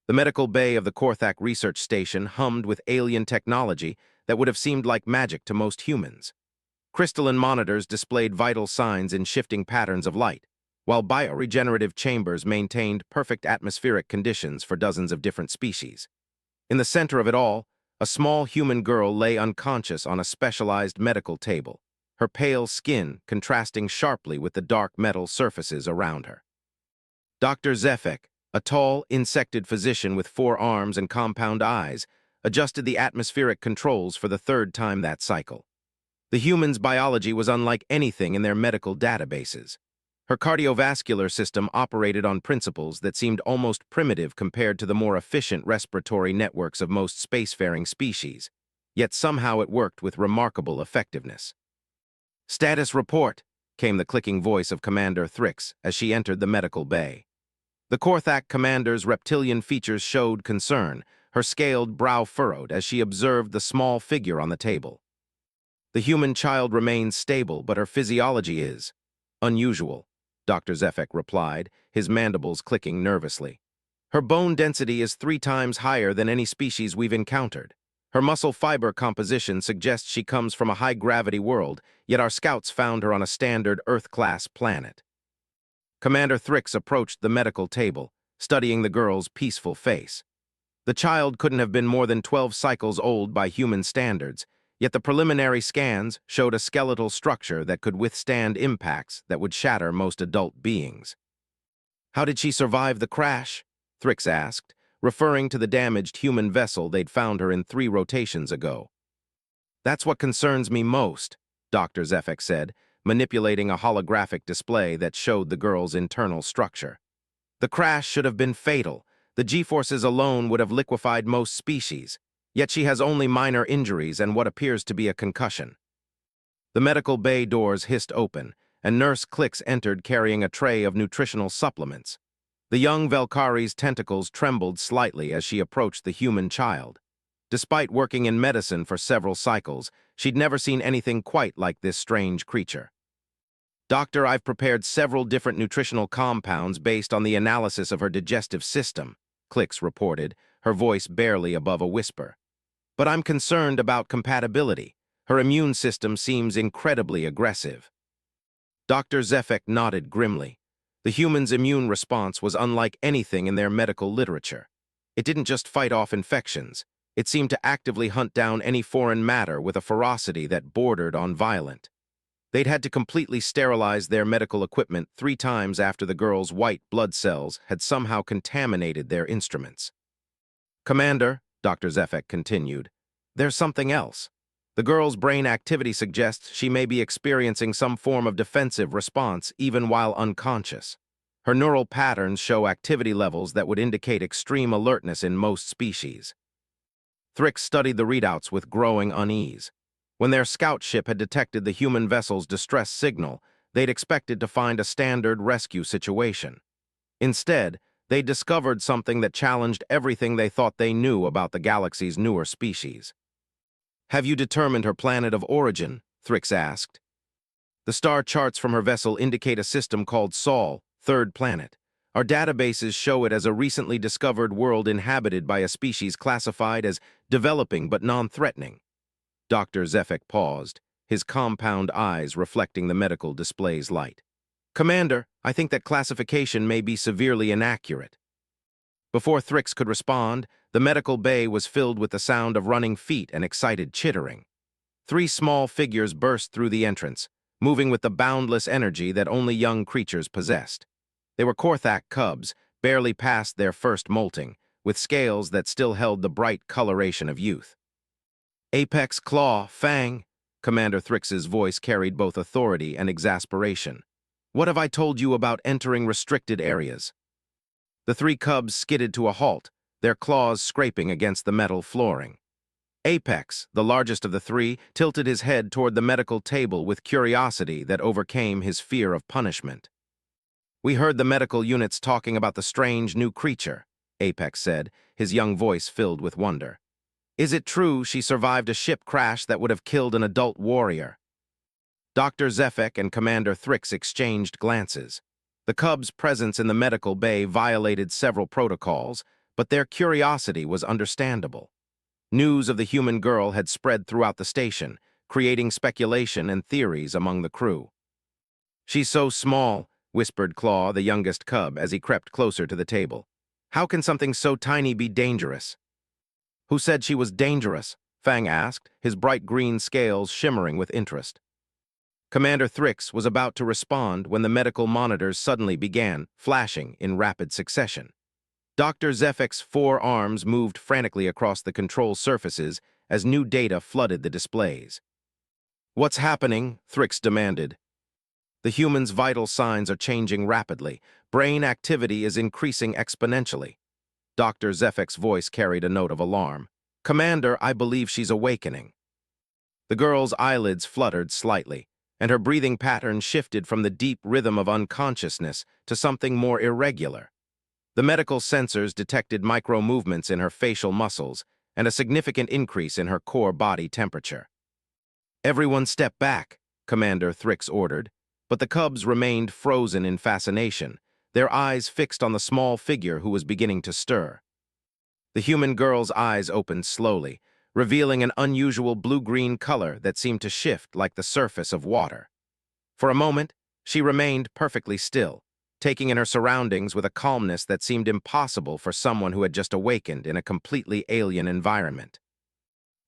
The medical bay of the Korthak research station hummed with alien technology that would have seemed like magic to most humans. Crystalline monitors displayed vital signs in shifting patterns of light, while bioregenerative chambers maintained perfect atmospheric conditions for dozens of different species. In the center of it all, a small human girl lay unconscious on a specialized medical table, her pale skin contrasting sharply with the dark metal surfaces around her. Dr. Zefek, a tall, insected physician with 4 arms and compound eyes, adjusted the atmospheric controls for the 3rd time that cycle. The human's biology was unlike anything in their medical databases. Her cardiovascular system operated on principles that seemed almost primitive compared to the more efficient respiratory networks of most spacefaring species, yet somehow it worked with remarkable effectiveness. "Status report," came the clicking voice of Commander Thrix as she entered the medical bay. The Korthak commander's reptilian features showed concern, her scaled brow furrowed as she observed the small figure on the table. "The human child remains stable, but her physiology is unusual," Dr. Zefek replied, his mandibles clicking nervously. "Her bone density is 3 times higher than any species we've encountered. Her muscle fiber composition suggests she comes from a high-gravity world, yet our scouts found her on a standard Earth-class planet." Commander Thrix approached the medical table, studying the girl's peaceful face. The child couldn't have been more than 12 cycles old by human standards, yet the preliminary scans showed a skeletal structure that could withstand impacts that would shatter most adult beings. "How did she survive the crash?" Thrix asked, referring to the damaged human vessel they'd found her in 3 rotations ago. "That's what concerns me most," Dr. Zefek said, manipulating a holographic display that showed the girl's internal structure. "The crash should have been fatal. The G-forces alone would have liquefied most species, yet she has only minor injuries and what appears to be a concussion." The medical bay doors hissed open, and Nurse Klix entered carrying a tray of nutritional supplements. The young Velkari's tentacles trembled slightly as she approached the human child. Despite working in medicine for several cycles, she'd never seen anything quite like this strange creature. "Doctor, I've prepared several different nutritional compounds based on the analysis of her digestive system," Klix reported, her voice barely above a whisper. "But I'm concerned about compatibility. Her immune system seems incredibly aggressive." Dr. Zefek nodded grimly. The human's immune response was unlike anything in their medical literature. It didn't just fight off infections. It seemed to actively hunt down any foreign matter with a ferocity that bordered on violent. They'd had to completely sterilize their medical equipment 3 times after the girl's white blood cells had somehow contaminated their instruments. "Commander," Dr. Zefek continued, "there's something else. The girl's brain activity suggests she may be experiencing some form of defensive response even while unconscious. Her neural patterns show activity levels that would indicate extreme alertness in most species." Thrix studied the readouts with growing unease. When their scout ship had detected the human vessel's distress signal, they'd expected to find a standard rescue situation. Instead, they discovered something that challenged everything they thought they knew about the galaxy's newer species. "Have you determined her planet of origin?" Thrix asked. "The star charts from her vessel indicate a system called Sol, 3rd planet. Our databases show it as a recently discovered world inhabited by a species classified as developing but non-threatening." Dr. Zefek paused, his compound eyes reflecting the medical display's light. "Commander, I think that classification may be severely inaccurate." Before Thrix could respond, the medical bay was filled with the sound of running feet and excited chittering. 3 small figures burst through the entrance, moving with the boundless energy that only young creatures possessed. They were Korthak cubs, barely past their first molting, with scales that still held the bright coloration of youth. "Apex, Claw, Fang," Commander Thrix's voice carried both authority and exasperation. "What have I told you about entering restricted areas?" The 3 cubs skidded to a halt, their claws scraping against the metal flooring. Apex, the largest of the 3, tilted his head toward the medical table with curiosity that overcame his fear of punishment. "We heard the medical units talking about the strange new creature," Apex said, his young voice filled with wonder. "Is it true she survived a ship crash that would have killed an adult warrior?" Dr. Zefek and Commander Thrix exchanged glances. The cub's presence in the medical bay violated several protocols, but their curiosity was understandable. News of the human girl had spread throughout the station, creating speculation and theories among the crew. "She's so small," whispered Claw, the youngest cub, as he crept closer to the table. "How can something so tiny be dangerous?" "Who said she was dangerous?" Fang asked, his bright green scales shimmering with interest. Commander Thrix was about to respond when the medical monitors suddenly began, flashing in rapid succession. Dr. Zephek's 4 arms moved frantically across the control surfaces as new data flooded the displays. "What's happening?" Thrix demanded. "The human's vital signs are changing rapidly. Brain activity is increasing exponentially." Dr. Zephek's voice carried a note of alarm. "Commander, I believe she's awakening." The girl's eyelids fluttered slightly, and her breathing pattern shifted from the deep rhythm of unconsciousness to something more irregular. The medical sensors detected micro-movements in her facial muscles and a significant increase in her core body temperature. "Everyone step back," Commander Thrix ordered, but the cubs remained frozen in fascination, their eyes fixed on the small figure who was beginning to stir. The human girl's eyes opened slowly, revealing an unusual blue-green color that seemed to shift like the surface of water. For a moment, she remained perfectly still, taking in her surroundings with a calmness that seemed impossible for someone who had just awakened in a completely alien environment.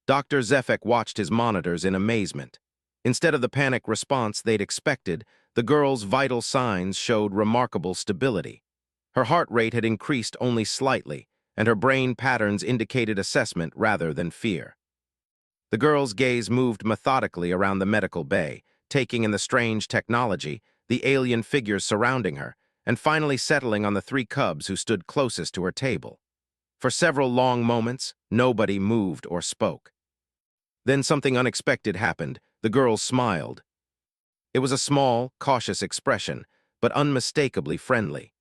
Dr. Zephek watched his monitors in amazement. Instead of the panic response they'd expected, the girl's vital signs showed remarkable stability. Her heart rate had increased only slightly, and her brain patterns indicated assessment rather than fear. The girl's gaze moved methodically around the medical bay, taking in the strange technology, the alien figures surrounding her, and finally settling on the 3 cubs who stood closest to her table. For several long moments, nobody moved or spoke. Then something unexpected happened. The girl smiled. It was a small, cautious expression, but unmistakably friendly.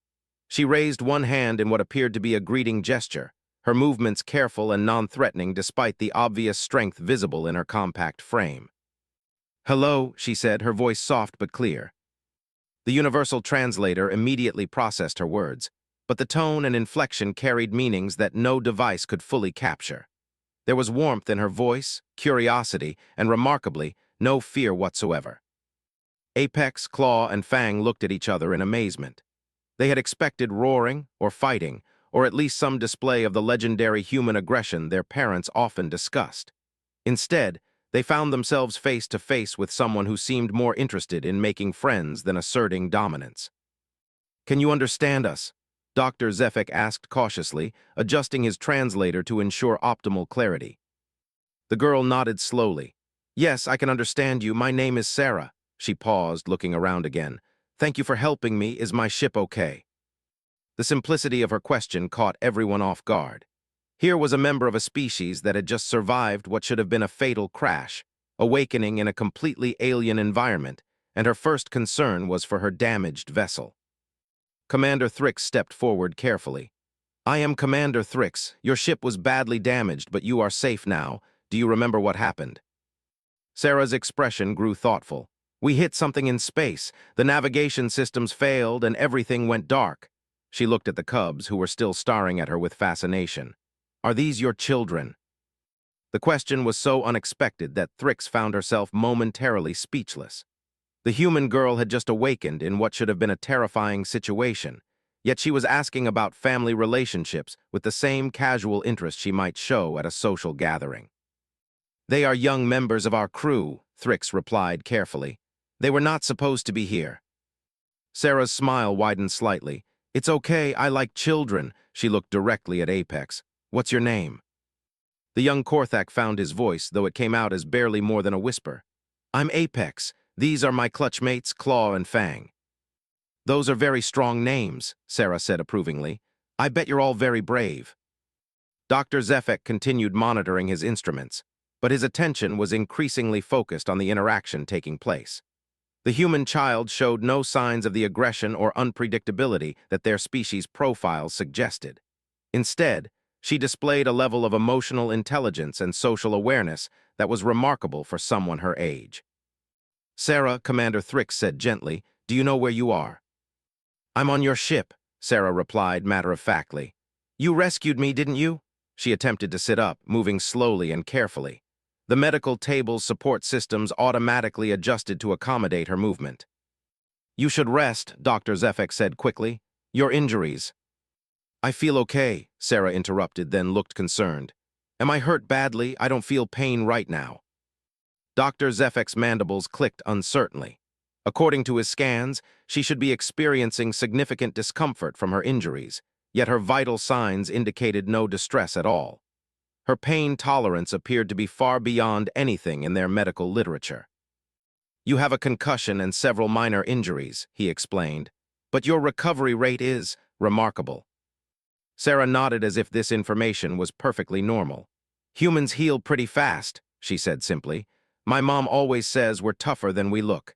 She raised one hand in what appeared to be a greeting gesture, her movements careful and non-threatening despite the obvious strength visible in her compact frame. "Hello," she said, her voice soft but clear. The universal translator immediately processed her words, but the tone and inflection carried meanings that no device could fully capture. There was warmth in her voice, curiosity, and remarkably, no fear whatsoever. Apex, Claw, and Fang looked at each other in amazement. They had expected roaring or fighting, or at least some display of the legendary human aggression their parents often discussed. Instead, they found themselves face to face with someone who seemed more interested in making friends than asserting dominance. "Can you understand us?" Dr. Zephek asked cautiously, adjusting his translator to ensure optimal clarity. The girl nodded slowly. "Yes, I can understand you. My name is Sarah." She paused, looking around again. "Thank you for helping me. Is my ship okay?" The simplicity of her question caught everyone off guard. Here was a member of a species that had just survived what should have been a fatal crash, awakening in a completely alien environment, and her first concern was for her damaged vessel. Commander Thrix stepped forward carefully. "I am Commander Thrix. Your ship was badly damaged, but you are safe now. Do you remember what happened?" Sarah's expression grew thoughtful. "We hit something in space. The navigation systems failed and everything went dark." She looked at the cubs, who were still staring at her with fascination. "Are these your children?" The question was so unexpected that Thrix found herself momentarily speechless. The human girl had just awakened in what should have been a terrifying situation, yet she was asking about family relationships with the same casual interest she might show at a social gathering. "They are young members of our crew," Thrix replied carefully. "They were not supposed to be here." Sarah's smile widened slightly. "It's okay, I like children." She looked directly at Apex. "What's your name?" The young Korthak found his voice, though it came out as barely more than a whisper. "I'm Apex. These are my clutch mates, Claw and Fang." "Those are very strong names," Sarah said approvingly. "I bet you're all very brave." Dr. Zephek continued monitoring his instruments, but his attention was increasingly focused on the interaction taking place. The human child showed no signs of the aggression or unpredictability that their species' profiles suggested. Instead, she displayed a level of emotional intelligence and social awareness that was remarkable for someone her age. "Sarah," Commander Thrix said gently, "do you know where you are?" "I'm on your ship," Sarah replied matter-of-factly. You rescued me, didn't you? She attempted to sit up, moving slowly and carefully. The medical table's support systems automatically adjusted to accommodate her movement. You should rest, Dr. Zefek said quickly. Your injuries. I feel okay, Sarah interrupted, then looked concerned. Am I hurt badly? I don't feel pain right now. Dr. Zefek's mandibles clicked uncertainly. According to his scans, she should be experiencing significant discomfort from her injuries, yet her vital signs indicated no distress at all. Her pain tolerance appeared to be far beyond anything in their medical literature. You have a concussion and several minor injuries, he explained, but your recovery rate is remarkable. Sarah nodded as if this information was perfectly normal. Humans heal pretty fast, she said simply. My mom always says we're tougher than we look.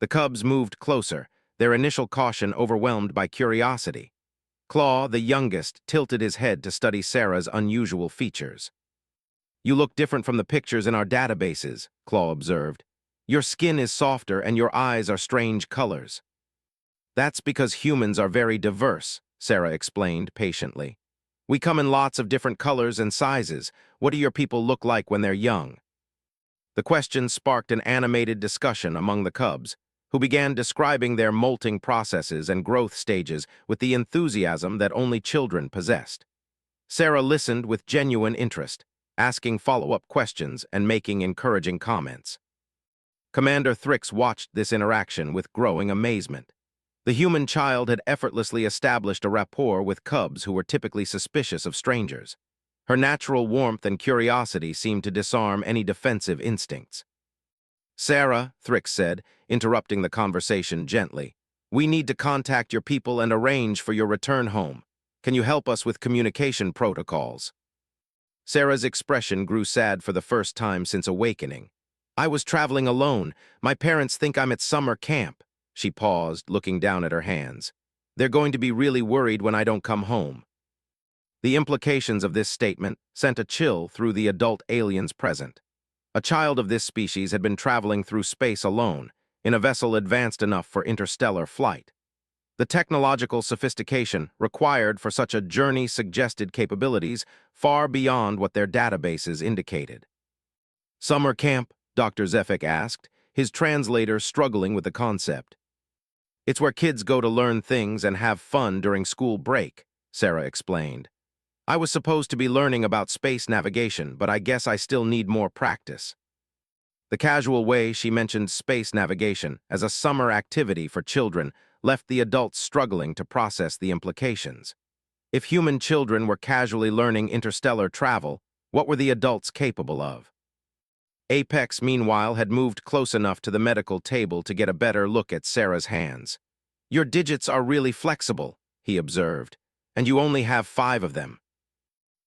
The cubs moved closer, their initial caution overwhelmed by curiosity. Claw, the youngest, tilted his head to study Sarah's unusual features. You look different from the pictures in our databases, Claw observed. Your skin is softer and your eyes are strange colors. That's because humans are very diverse, Sarah explained patiently. We come in lots of different colors and sizes. What do your people look like when they're young? The question sparked an animated discussion among the cubs, who began describing their molting processes and growth stages with the enthusiasm that only children possessed. Sarah listened with genuine interest, asking follow-up questions and making encouraging comments. Commander Thrix watched this interaction with growing amazement. The human child had effortlessly established a rapport with cubs who were typically suspicious of strangers. Her natural warmth and curiosity seemed to disarm any defensive instincts. Sarah, Thrix said, interrupting the conversation gently, we need to contact your people and arrange for your return home. Can you help us with communication protocols? Sarah's expression grew sad for the first time since awakening. I was traveling alone. My parents think I'm at summer camp. She paused, looking down at her hands. They're going to be really worried when I don't come home. The implications of this statement sent a chill through the adult aliens present. A child of this species had been traveling through space alone, in a vessel advanced enough for interstellar flight. The technological sophistication required for such a journey suggested capabilities far beyond what their databases indicated. Summer camp? Dr. Zefek asked, his translator struggling with the concept. It's where kids go to learn things and have fun during school break, Sarah explained. I was supposed to be learning about space navigation, but I guess I still need more practice. The casual way she mentioned space navigation as a summer activity for children left the adults struggling to process the implications. If human children were casually learning interstellar travel, what were the adults capable of? Apex, meanwhile, had moved close enough to the medical table to get a better look at Sarah's hands. Your digits are really flexible, he observed, and you only have 5 of them.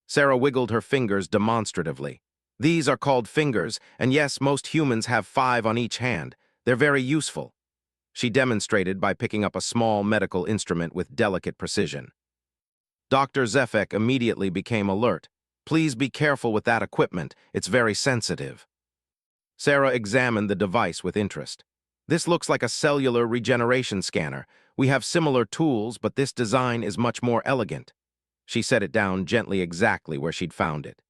Sarah wiggled her fingers demonstratively. These are called fingers, and yes, most humans have 5 on each hand. They're very useful. She demonstrated by picking up a small medical instrument with delicate precision. Dr. Zefek immediately became alert. Please be careful with that equipment. It's very sensitive. Sarah examined the device with interest. This looks like a cellular regeneration scanner. We have similar tools, but this design is much more elegant. She set it down gently exactly where she'd found it.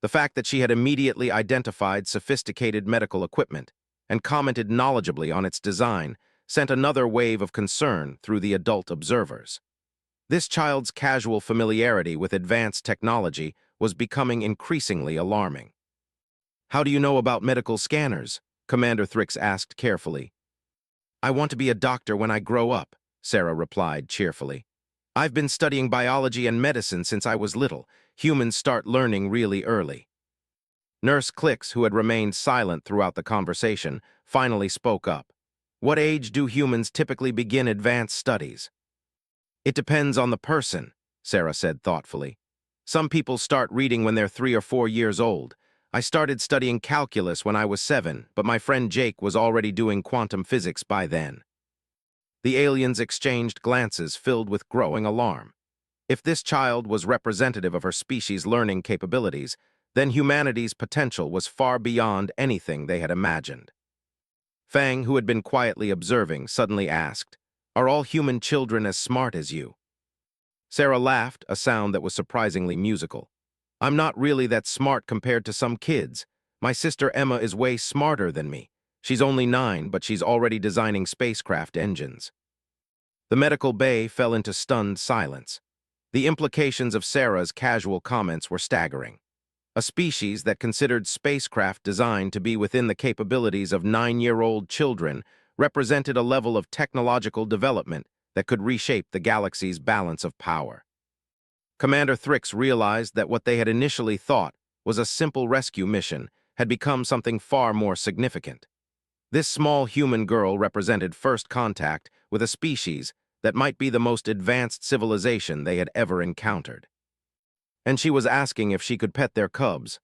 The fact that she had immediately identified sophisticated medical equipment and commented knowledgeably on its design sent another wave of concern through the adult observers. This child's casual familiarity with advanced technology was becoming increasingly alarming. How do you know about medical scanners? Commander Thrix asked carefully. I want to be a doctor when I grow up, Sarah replied cheerfully. I've been studying biology and medicine since I was little. Humans start learning really early. Nurse Clicks, who had remained silent throughout the conversation, finally spoke up. What age do humans typically begin advanced studies? It depends on the person, Sarah said thoughtfully. Some people start reading when they're 3 or 4 years old. I started studying calculus when I was 7, but my friend Jake was already doing quantum physics by then. The aliens exchanged glances filled with growing alarm. If this child was representative of her species' learning capabilities, then humanity's potential was far beyond anything they had imagined. Fang, who had been quietly observing, suddenly asked, Are all human children as smart as you? Sarah laughed, a sound that was surprisingly musical. I'm not really that smart compared to some kids. My sister Emma is way smarter than me. She's only 9, but she's already designing spacecraft engines. The medical bay fell into stunned silence. The implications of Sarah's casual comments were staggering. A species that considered spacecraft design to be within the capabilities of 9-year-old children represented a level of technological development that could reshape the galaxy's balance of power. Commander Thrix realized that what they had initially thought was a simple rescue mission had become something far more significant. This small human girl represented first contact with a species that might be the most advanced civilization they had ever encountered. And she was asking if she could pet their cubs.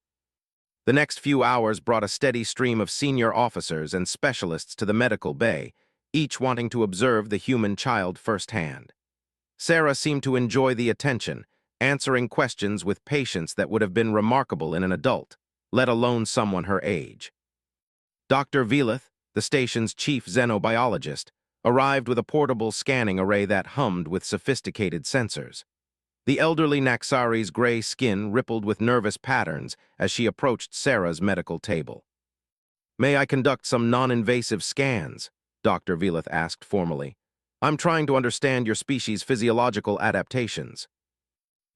The next few hours brought a steady stream of senior officers and specialists to the medical bay, each wanting to observe the human child firsthand. Sarah seemed to enjoy the attention, answering questions with patience that would have been remarkable in an adult, let alone someone her age. Dr. Velith, the station's chief xenobiologist, arrived with a portable scanning array that hummed with sophisticated sensors. The elderly Naxari's gray skin rippled with nervous patterns as she approached Sarah's medical table. "May I conduct some non-invasive scans?" Dr. Velith asked formally. "I'm trying to understand your species' physiological adaptations."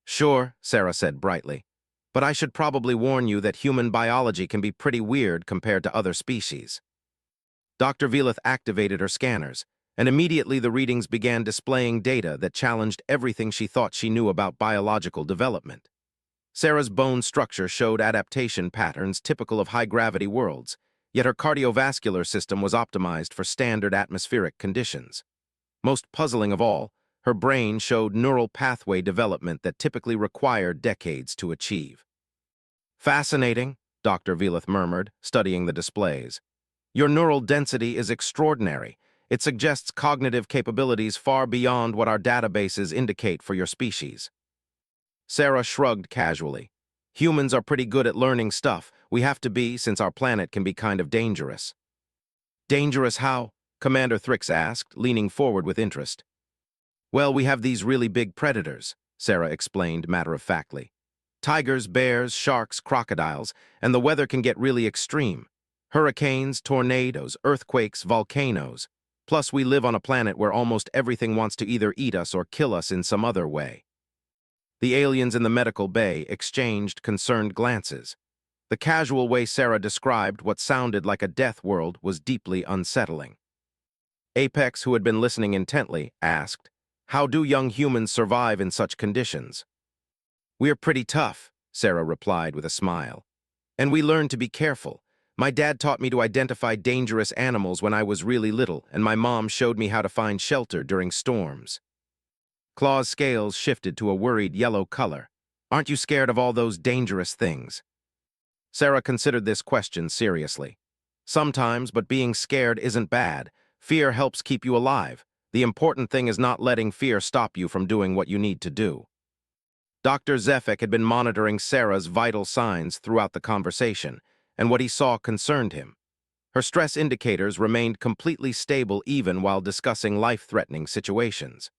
"Sure," Sarah said brightly, "but I should probably warn you that human biology can be pretty weird compared to other species." Dr. Velith activated her scanners, and immediately the readings began displaying data that challenged everything she thought she knew about biological development. Sarah's bone structure showed adaptation patterns typical of high-gravity worlds, yet her cardiovascular system was optimized for standard atmospheric conditions. Most puzzling of all, her brain showed neural pathway development that typically required decades to achieve. "Fascinating," Dr. Velith murmured, studying the displays. "Your neural density is extraordinary. It suggests cognitive capabilities far beyond what our databases indicate for your species." Sarah shrugged casually. "Humans are pretty good at learning stuff. We have to be, since our planet can be kind of dangerous." "Dangerous how?" Commander Thrix asked, leaning forward with interest. "Well, we have these really big predators," Sarah explained matter-of-factly. "Tigers, bears, sharks, crocodiles, and the weather can get really extreme. Hurricanes, tornadoes, earthquakes, volcanoes. Plus, we live on a planet where almost everything wants to either eat us or kill us in some other way." The aliens in the medical bay exchanged concerned glances. The casual way Sarah described what sounded like a death world was deeply unsettling. Apex, who had been listening intently, asked, "How do young humans survive in such conditions?" "We're pretty tough," Sarah replied with a smile. "And we learn to be careful. My dad taught me to identify dangerous animals when I was really little, and my mom showed me how to find shelter during storms." Claw's scales shifted to a worried yellow color. "Aren't you scared of all those dangerous things?" Sarah considered this question seriously. "Sometimes, but being scared isn't bad. Fear helps keep you alive. The important thing is not letting fear stop you from doing what you need to do." Dr. Zefek had been monitoring Sarah's vital signs throughout the conversation, and what he saw concerned him. Her stress indicators remained completely stable even while discussing life-threatening situations.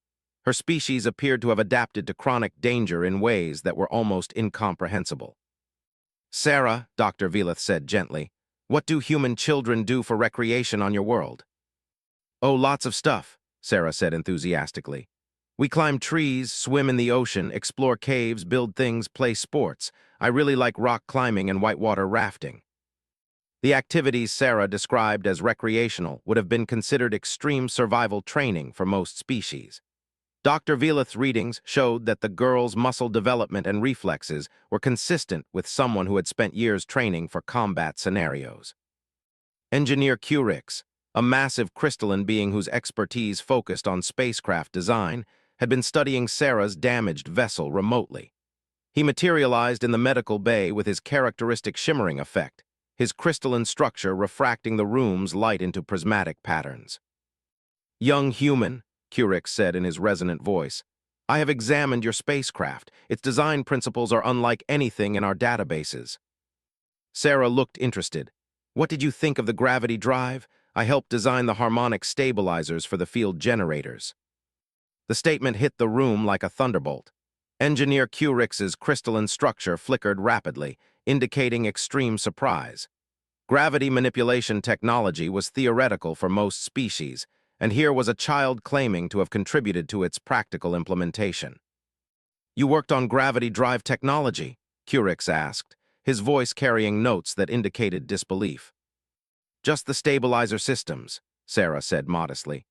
Her species appeared to have adapted to chronic danger in ways that were almost incomprehensible. "Sarah," Dr. Velith said gently, "what do human children do for recreation on your world?" "Oh, lots of stuff," Sarah said enthusiastically. "We climb trees, swim in the ocean, explore caves, build things, play sports. I really like rock climbing and whitewater rafting." The activities Sarah described as recreational would have been considered extreme survival training for most species. Dr. Velith's readings showed that the girl's muscle development and reflexes were consistent with someone who had spent years training for combat scenarios. Engineer Curix, a massive crystalline being whose expertise focused on spacecraft design, had been studying Sarah's damaged vessel remotely. He materialized in the medical bay with his characteristic shimmering effect, his crystalline structure refracting the room's light into prismatic patterns. "Young human," Curix said in his resonant voice, "I have examined your spacecraft. Its design principles are unlike anything in our databases." Sarah looked interested. "What did you think of the gravity drive? I helped design the harmonic stabilizers for the field generators." The statement hit the room like a thunderbolt. Engineer Curix's crystalline structure flickered rapidly, indicating extreme surprise. Gravity manipulation technology was theoretical for most species, and here was a child claiming to have contributed to its practical implementation. "You worked on gravity drive technology?" Curix asked, his voice carrying notes that indicated disbelief. "Just the stabilizer systems," Sarah said modestly.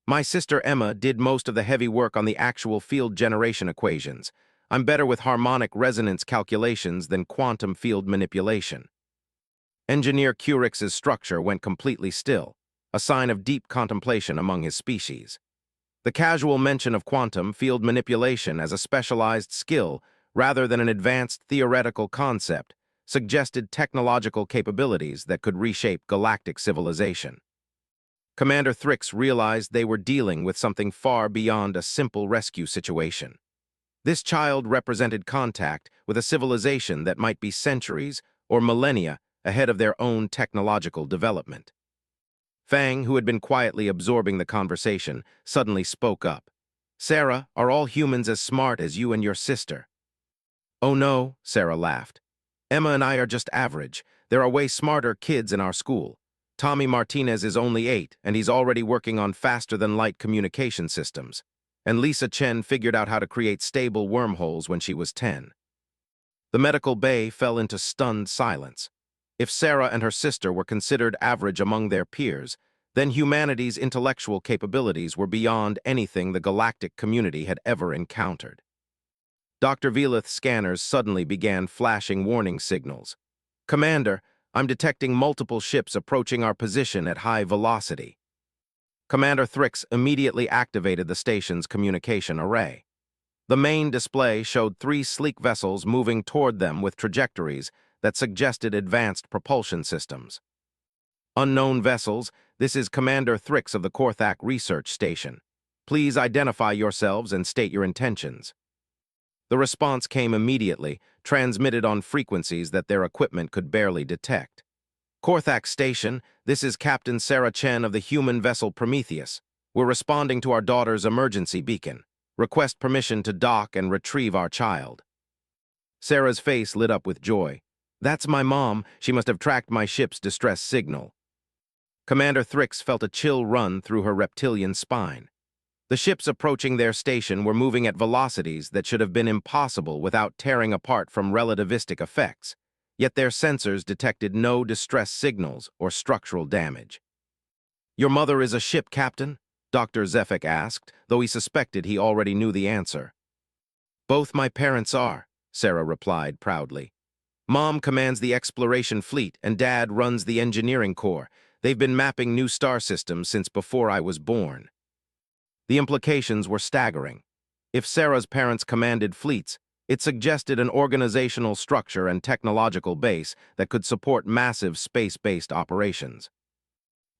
"My sister Emma did most of the heavy work on the actual field generation equations. I'm better with harmonic resonance calculations than quantum field manipulation." Engineer Curix's structure went completely still, a sign of deep contemplation among his species. The casual mention of quantum field manipulation as a specialized skill rather than an advanced theoretical concept suggested technological capabilities that could reshape galactic civilization. Commander Thrix realized they were dealing with something far beyond a simple rescue situation. This child represented contact with a civilization that might be centuries or millennia ahead of their own technological development. Fang, who had been quietly absorbing the conversation, suddenly spoke up. "Sarah, are all humans as smart as you and your sister?" "Oh no," Sarah laughed. "Emma and I are just average. There are way smarter kids in our school. Tommy Martinez is only 8, and he's already working on faster-than-light communication systems. And Lisa Chen figured out how to create stable wormholes when she was 10. The medical bay fell into stunned silence. If Sarah and her sister were considered average among their peers, then humanity's intellectual capabilities were beyond anything the galactic community had ever encountered. Dr. Velith's scanners suddenly began flashing warning signals. "Commander, I'm detecting multiple ships approaching our position at high velocity." Commander Thrix immediately activated the station's communication array. The main display showed 3 sleek vessels moving toward them with trajectories that suggested advanced propulsion systems. "Unknown vessels, this is Commander Thrix of the Korthak Research Station. Please identify yourselves and state your intentions." The response came immediately, transmitted on frequencies that their equipment could barely detect. "Korthak Station, this is Captain Sarah Chen of the human vessel Prometheus. We're responding to our daughter's emergency beacon. Request permission to dock and retrieve our child." Sarah's face lit up with joy. "That's my mom. She must have tracked my ship's distress signal." Commander Thrix felt a chill run through her reptilian spine. The ships approaching their station were moving at velocities that should have been impossible without tearing apart from relativistic effects, yet their sensors detected no distress signals or structural damage. "Your mother is a ship, Captain?" Dr. Zefik asked, though he suspected he already knew the answer. "Both my parents are," Sarah replied proudly. "Mom commands the exploration fleet and Dad runs the engineering corps. They've been mapping new star systems since before I was born." The implications were staggering. If Sarah's parents commanded fleets, it suggested an organizational structure and technological base that could support massive space-based operations.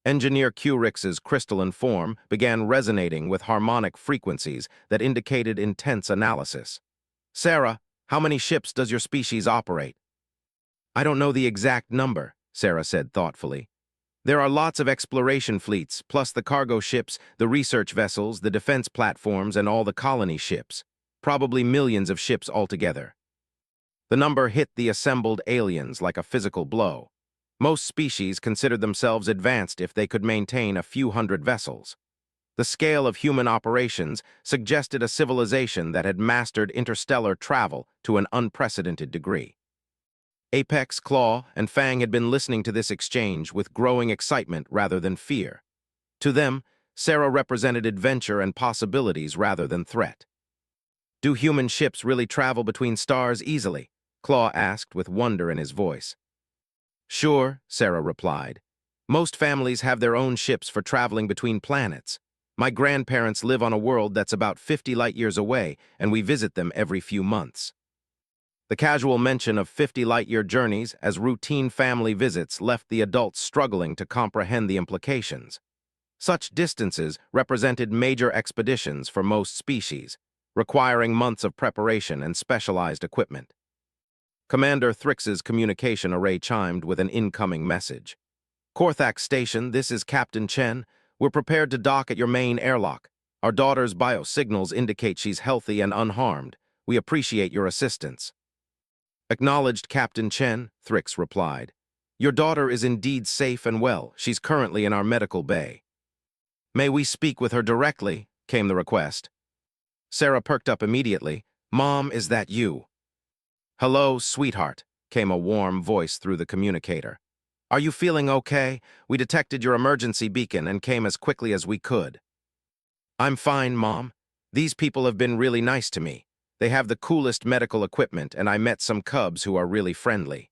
Engineer Curix's crystalline form began resonating with harmonic frequencies that indicated intense analysis. "Sarah, how many ships does your species operate?" "I don't know the exact number," Sarah said thoughtfully. "There are lots of exploration fleets, plus the cargo ships, the research vessels, the defense platforms, and all the colony ships. Probably millions of ships altogether." The number hit the assembled aliens like a physical blow. Most species considered themselves advanced if they could maintain a few hundred vessels. The scale of human operations suggested a civilization that had mastered interstellar travel to an unprecedented degree. Apex, Claw, and Fang had been listening to this exchange with growing excitement rather than fear. To them, Sarah represented adventure and possibilities rather than threat. "Do human ships really travel between stars easily?" Claw asked with wonder in his voice. "Sure," Sarah replied. "Most families have their own ships for traveling between planets. My grandparents live on a world that's about 50 light-years away, and we visit them every few months." The casual mention of 50 light-year journeys as routine family visits left the adults struggling to comprehend the implications. Such distances represented major expeditions for most species, requiring months of preparation and specialized equipment. Commander Thrix's communication array chimed with an incoming message. "Korthak Station, this is Captain Chen. We're prepared to dock at your main airlock. Our daughter's biosignals indicate she's healthy and unharmed. We appreciate your assistance. Acknowledged, Captain Chen, Thrix replied. Your daughter is indeed safe and well. She's currently in our medical bay. May we speak with her directly? Came the request. Sarah perked up immediately. Mom, is that you? Hello, sweetheart, came a warm voice through the communicator. Are you feeling okay? We detected your emergency beacon and came as quickly as we could. I'm fine, Mom. These people have been really nice to me. They have the coolest medical equipment, and I met some cubs who are really friendly.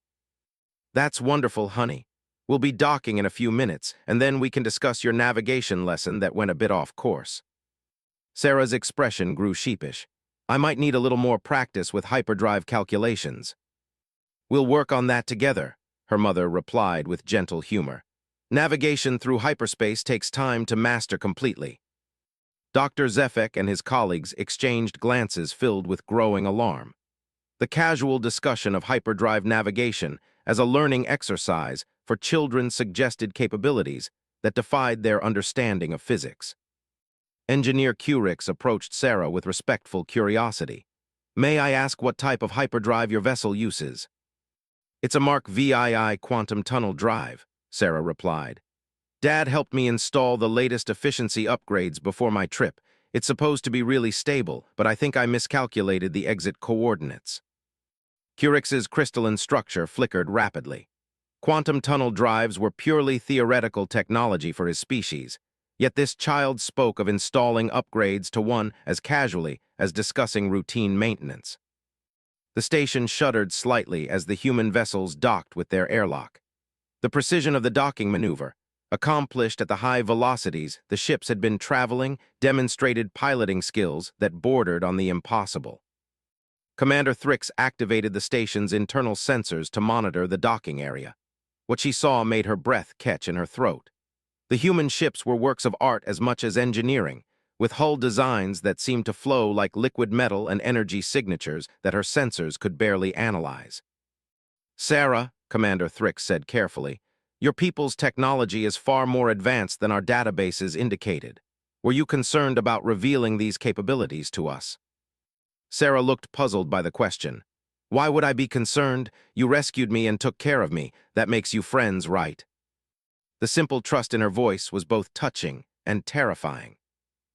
That's wonderful, honey. We'll be docking in a few minutes, and then we can discuss your navigation lesson that went a bit off course. Sarah's expression grew sheepish. I might need a little more practice with hyperdrive calculations. We'll work on that together, her mother replied with gentle humor. Navigation through hyperspace takes time to master completely. Dr. Zefek and his colleagues exchanged glances filled with growing alarm. The casual discussion of hyperdrive navigation as a learning exercise for children suggested capabilities that defied their understanding of physics. Engineer Curix approached Sarah with respectful curiosity. May I ask what type of hyperdrive your vessel uses? It's a Mark VII quantum tunnel drive, Sarah replied. Dad helped me install the latest efficiency upgrades before my trip. It's supposed to be really stable, but I think I miscalculated the exit coordinates. Curix's crystalline structure flickered rapidly. Quantum tunnel drives were purely theoretical technology for his species, yet this child spoke of installing upgrades to one as casually as discussing routine maintenance. The station shuddered slightly as the human vessels docked with their airlock. The precision of the docking maneuver, accomplished at the high velocities the ships had been traveling, demonstrated piloting skills that bordered on the impossible. Commander Thrix activated the station's internal sensors to monitor the docking area. What she saw made her breath catch in her throat. The human ships were works of art as much as engineering, with hull designs that seemed to flow like liquid metal and energy signatures that her sensors could barely analyze. Sarah, Commander Thrix said carefully, your people's technology is far more advanced than our databases indicated. Were you concerned about revealing these capabilities to us? Sarah looked puzzled by the question. Why would I be concerned? You rescued me and took care of me. That makes you friends, right? The simple trust in her voice was both touching and terrifying.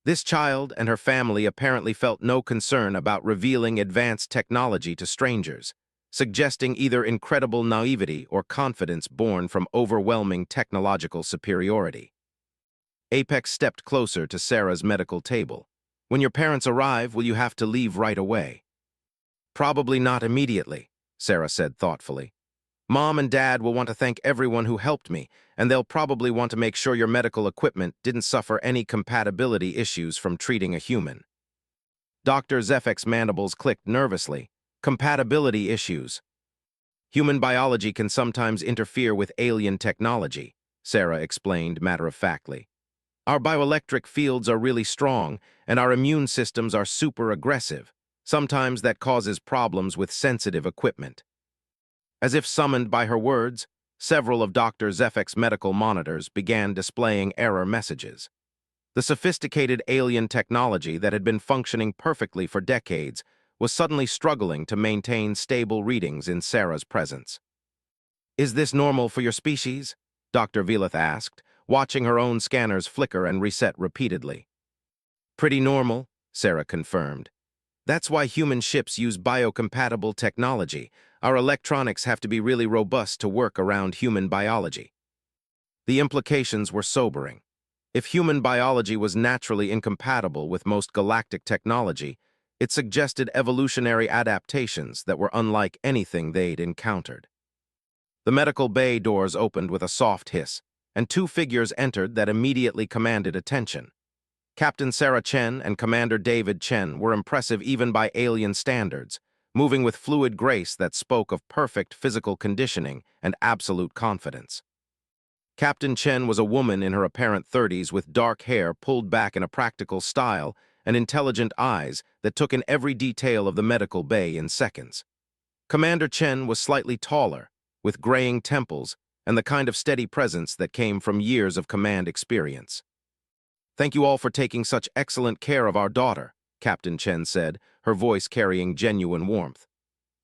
This child and her family apparently felt no concern about revealing advanced technology to strangers, suggesting either incredible naivety or confidence born from overwhelming technological superiority. Apex stepped closer to Sarah's medical table. When your parents arrive, will you have to leave right away? Probably not immediately, Sarah said thoughtfully. Mom and Dad will want to thank everyone who helped me, and they'll probably want to make sure your medical equipment didn't suffer any compatibility issues from treating a human. Dr. Zefek's mandibles clicked nervously. Compatibility issues. Human biology can sometimes interfere with alien technology, Sarah explained matter-of-factly. Our bioelectric fields are really strong, and our immune systems are super aggressive. Sometimes that causes problems with sensitive equipment. As if summoned by her words, several of Dr. Zefek's medical monitors began displaying error messages. The sophisticated alien technology that had been functioning perfectly for decades was suddenly struggling to maintain stable readings in Sarah's presence. Is this normal for your species? Dr. Velith asked, watching her own scanners flicker and reset repeatedly. Pretty normal, Sarah confirmed. That's why human ships use biocompatible technology. Our electronics have to be really robust to work around human biology. The implications were sobering. If human biology was naturally incompatible with most galactic technology, it suggested evolutionary adaptations that were unlike anything they'd encountered. The medical bay doors opened with a soft hiss, and two figures entered that immediately commanded attention. Captain Sarah Chen and Commander David Chen were impressive even by alien standards, moving with fluid grace that spoke of perfect physical conditioning and absolute confidence. Captain Chen was a woman in her apparent 30s with dark hair pulled back in a practical style and intelligent eyes that took in every detail of the medical bay in seconds. Commander Chen was slightly taller, with graying temples and the kind of steady presence that came from years of command experience. Thank you all for taking such excellent care of our daughter, Captain Chen said, her voice carrying genuine warmth.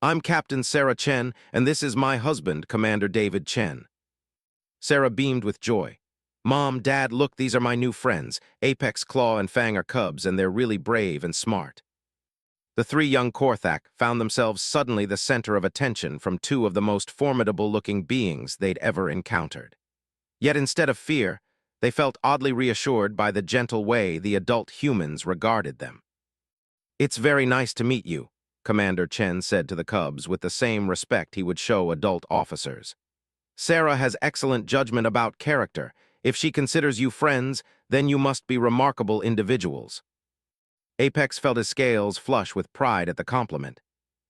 I'm Captain Sarah Chen, and this is my husband, Commander David Chen. Sarah beamed with joy. Mom, Dad, look, these are my new friends. Apex, Claw, and Fang are cubs, and they're really brave and smart. The three young Korthak found themselves suddenly the center of attention from two of the most formidable-looking beings they'd ever encountered. Yet instead of fear, they felt oddly reassured by the gentle way the adult humans regarded them. It's very nice to meet you, Commander Chen said to the cubs with the same respect he would show adult officers. Sarah has excellent judgment about character. If she considers you friends, then you must be remarkable individuals. Apex felt his scales flush with pride at the compliment.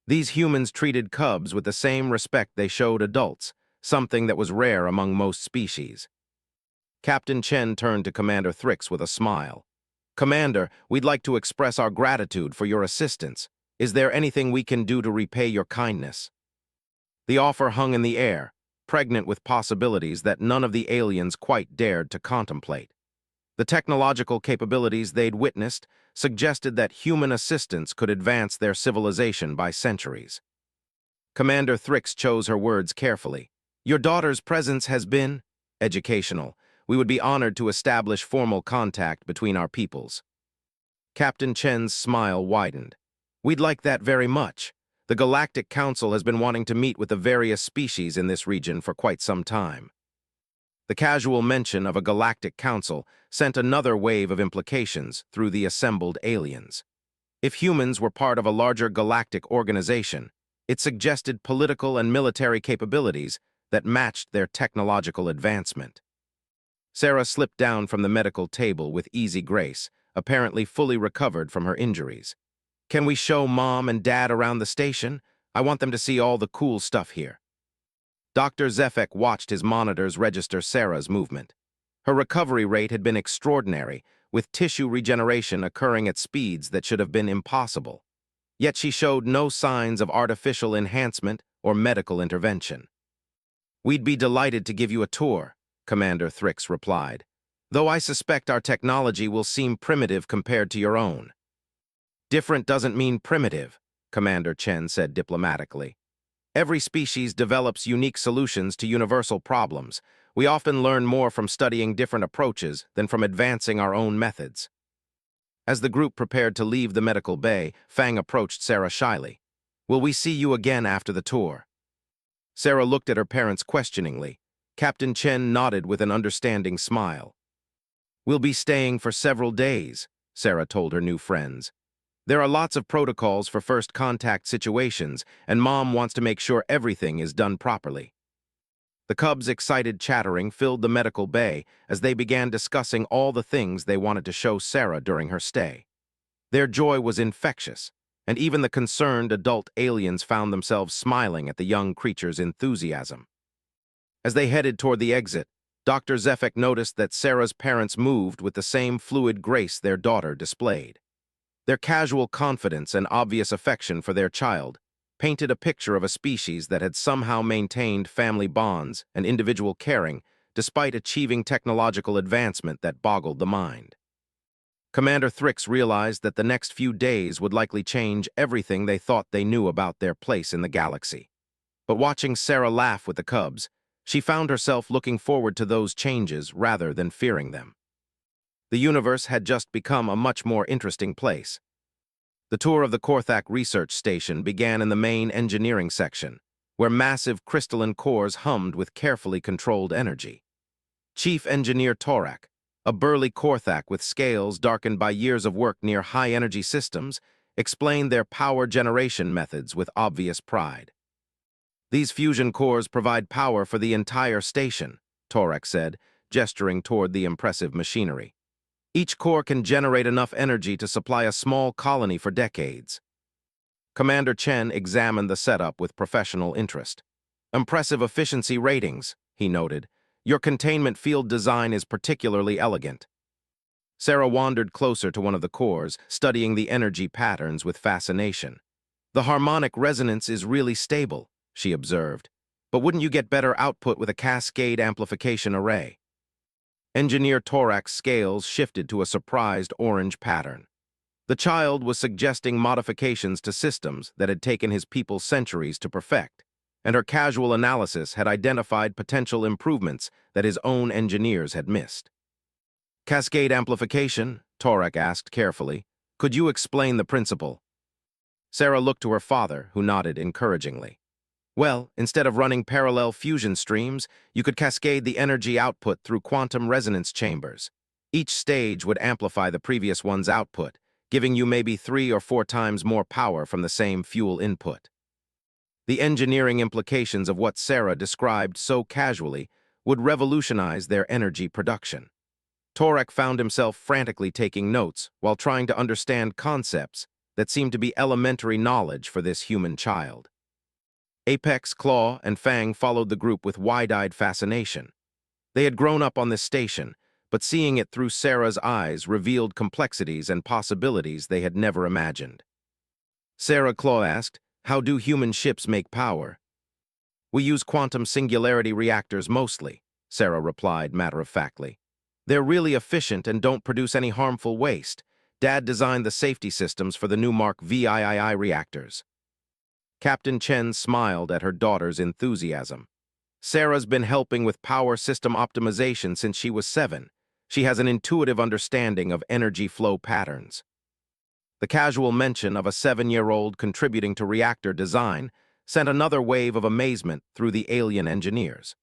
These humans treated cubs with the same respect they showed adults, something that was rare among most species. Captain Chen turned to Commander Thrix with a smile. Commander, we'd like to express our gratitude for your assistance. Is there anything we can do to repay your kindness? The offer hung in the air, pregnant with possibilities that none of the aliens quite dared to contemplate. The technological capabilities they'd witnessed suggested that human assistance could advance their civilization by centuries. Commander Thrix chose her words carefully. Your daughter's presence has been educational. We would be honored to establish formal contact between our peoples. Captain Chen's smile widened. We'd like that very much. The Galactic Council has been wanting to meet with the various species in this region for quite some time. The casual mention of a Galactic Council sent another wave of implications through the assembled aliens. If humans were part of a larger galactic organization, it suggested political and military capabilities that matched their technological advancement. Sarah slipped down from the medical table with easy grace, apparently fully recovered from her injuries. Can we show Mom and Dad around the station? I want them to see all the cool stuff here. Dr. Zefek watched his monitors register Sarah's movement. Her recovery rate had been extraordinary, with tissue regeneration occurring at speeds that should have been impossible. Yet she showed no signs of artificial enhancement or medical intervention. We'd be delighted to give you a tour, Commander Thrix replied, though I suspect our technology will seem primitive compared to your own. Different doesn't mean primitive, Commander Chen said diplomatically. Every species develops unique solutions to universal problems. We often learn more from studying different approaches than from advancing our own methods. As the group prepared to leave the medical bay, Fang approached Sarah shyly. Will we see you again after the tour? Sarah looked at her parents questioningly. Captain Chen nodded with an understanding smile. We'll be staying for several days, Sarah told her new friends. There are lots of protocols for first contact situations, and Mom wants to make sure everything is done properly. The cubs' excited chattering filled the medical bay as they began discussing all the things they wanted to show Sarah during her stay. Their joy was infectious, and even the concerned adult aliens found themselves smiling at the young creature's enthusiasm. As they headed toward the exit, Dr. Zefek noticed that Sarah's parents moved with the same fluid grace their daughter displayed. Their casual confidence and obvious affection for their child painted a picture of a species that had somehow maintained family bonds and individual caring despite achieving technological advancement that boggled the mind. Commander Thrix realized that the next few days would likely change everything they thought they knew about their place in the galaxy. But watching Sarah laugh with the cubs, she found herself looking forward to those changes rather than fearing them. The universe had just become a much more interesting place. The tour of the Korthak research station began in the main engineering section, where massive crystalline cores hummed with carefully controlled energy. Chief Engineer Torak, a burly Korthak with scales darkened by years of work near high-energy systems, explained their power generation methods with obvious pride. These fusion cores provide power for the entire station, Torak said, gesturing toward the impressive machinery. Each core can generate enough energy to supply a small colony for decades. Commander Chen examined the setup with professional interest. Impressive efficiency ratings, he noted. Your containment field design is particularly elegant. Sarah wandered closer to one of the cores, studying the energy patterns with fascination. The harmonic resonance is really stable, she observed. But wouldn't you get better output with a cascade amplification array? Engineer Torak's scales shifted to a surprised orange pattern. The child was suggesting modifications to systems that had taken his people centuries to perfect, and her casual analysis had identified potential improvements that his own engineers had missed. Cascade amplification, Torak asked carefully. Could you explain the principle? Sarah looked to her father, who nodded encouragingly. Well, instead of running parallel fusion streams, you could cascade the energy output through quantum resonance chambers. Each stage would amplify the previous one's output, giving you maybe 3 or 4 times more power from the same fuel input. The engineering implications of what Sarah described so casually would revolutionize their energy production. Torak found himself frantically taking notes while trying to understand concepts that seemed to be elementary knowledge for this human child. Apex, Claw, and Fang followed the group with wide-eyed fascination. They had grown up on this station, but seeing it through Sarah's eyes revealed complexities and possibilities they had never imagined. Sarah Claw asked, "How do human ships make power?" "We use quantum singularity reactors mostly," Sarah replied matter-of-factly. "They're really efficient and don't produce any harmful waste. Dad designed the safety systems for the new Mark VIII reactors." Captain Chen smiled at her daughter's enthusiasm. "Sarah's been helping with power system optimization since she was 7. She has an intuitive understanding of energy flow patterns." The casual mention of a 7-year-old contributing to reactor design sent another wave of amazement through the alien engineers.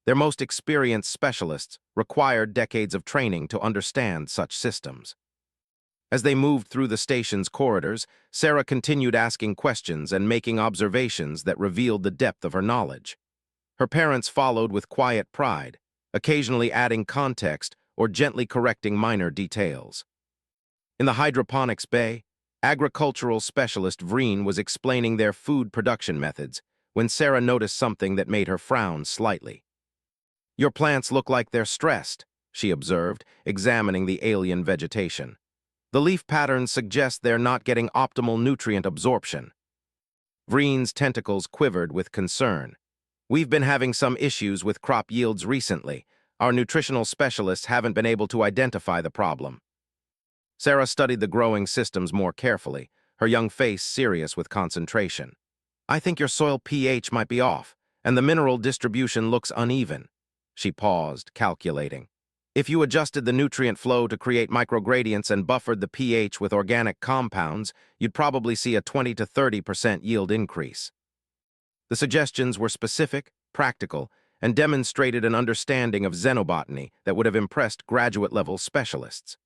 Their most experienced specialists required decades of training to understand such systems. As they moved through the station's corridors, Sarah continued asking questions and making observations that revealed the depth of her knowledge. Her parents followed with quiet pride, occasionally adding context or gently correcting minor details. In the hydroponics bay, agricultural specialist Vreen was explaining their food production methods when Sarah noticed something that made her frown slightly. "Your plants look like they're stressed," she observed, examining the alien vegetation. "The leaf patterns suggest they're not getting optimal nutrient absorption." Vreen's tentacles quivered with concern. "We've been having some issues with crop yields recently. Our nutritional specialists haven't been able to identify the problem." Sarah studied the growing systems more carefully, her young face serious with concentration. "I think your soil pH might be off, and the mineral distribution looks uneven." She paused, calculating. "If you adjusted the nutrient flow to create microgradients and buffered the pH with organic compounds, you'd probably see a 20 to 30% yield increase." The suggestions were specific, practical, and demonstrated an understanding of xenobotany that would have impressed graduate-level specialists.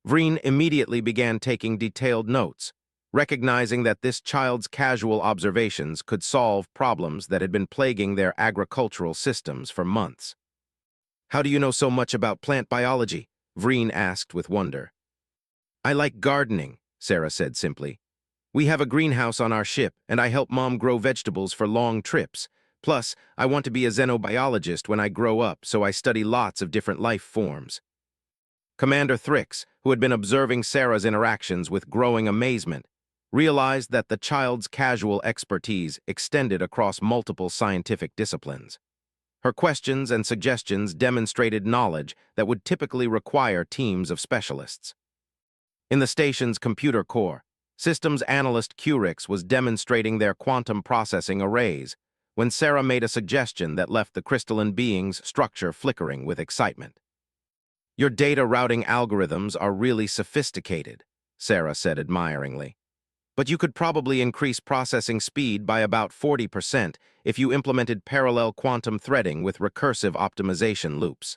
Vreen immediately began taking detailed notes, recognizing that this child's casual observations could solve problems that had been plaguing their agricultural systems for months. "How do you know so much about plant biology?" Vreen asked with wonder. "I like gardening," Sarah said simply. "We have a greenhouse on our ship, and I help Mom grow vegetables for long trips. Plus, I want to be a xenobiologist when I grow up, so I study lots of different life forms." Commander Thrix, who had been observing Sarah's interactions with growing amazement, realized that the child's casual expertise extended across multiple scientific disciplines. Her questions and suggestions demonstrated knowledge that would typically require teams of specialists. In the station's computer core, systems analyst Curix was demonstrating their quantum processing arrays when Sarah made a suggestion that left the crystalline being's structure flickering with excitement. "Your data routing algorithms are really sophisticated," Sarah said admiringly. "But you could probably increase processing speed by about 40% if you implemented parallel quantum threading with recursive optimization loops."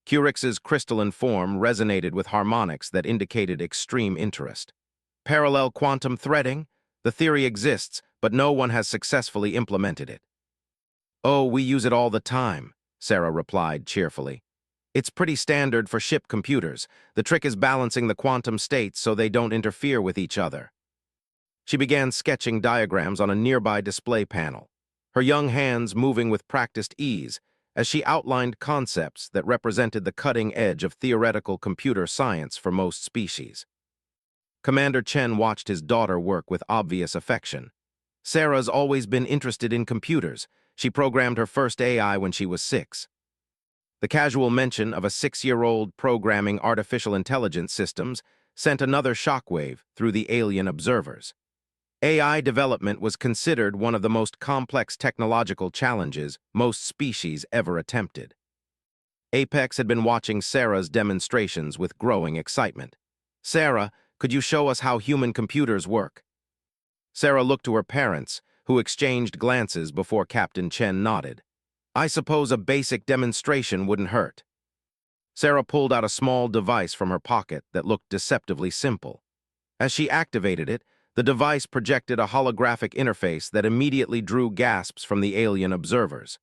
Curix's crystalline form resonated with harmonics that indicated extreme interest. "Parallel quantum threading? The theory exists, but no one has successfully implemented it." "Oh, we use it all the time," Sarah replied cheerfully. "It's pretty standard for ship computers. The trick is balancing the quantum states so they don't interfere with each other." She began sketching diagrams on a nearby display panel, her young hands moving with practiced ease as she outlined concepts that represented the cutting edge of theoretical computer science for most species. Commander Chen watched his daughter work with obvious affection. Sarah's always been interested in computers. She programmed her first AI when she was 6. The casual mention of a 6-year-old programming artificial intelligence systems sent another shockwave through the alien observers. AI development was considered one of the most complex technological challenges most species ever attempted. Apex had been watching Sarah's demonstrations with growing excitement. "Sarah, could you show us how human computers work?" Sarah looked to her parents, who exchanged glances before Captain Chen nodded. "I suppose a basic demonstration wouldn't hurt." Sarah pulled out a small device from her pocket that looked deceptively simple. As she activated it, the device projected a holographic interface that immediately drew gasps from the alien observers.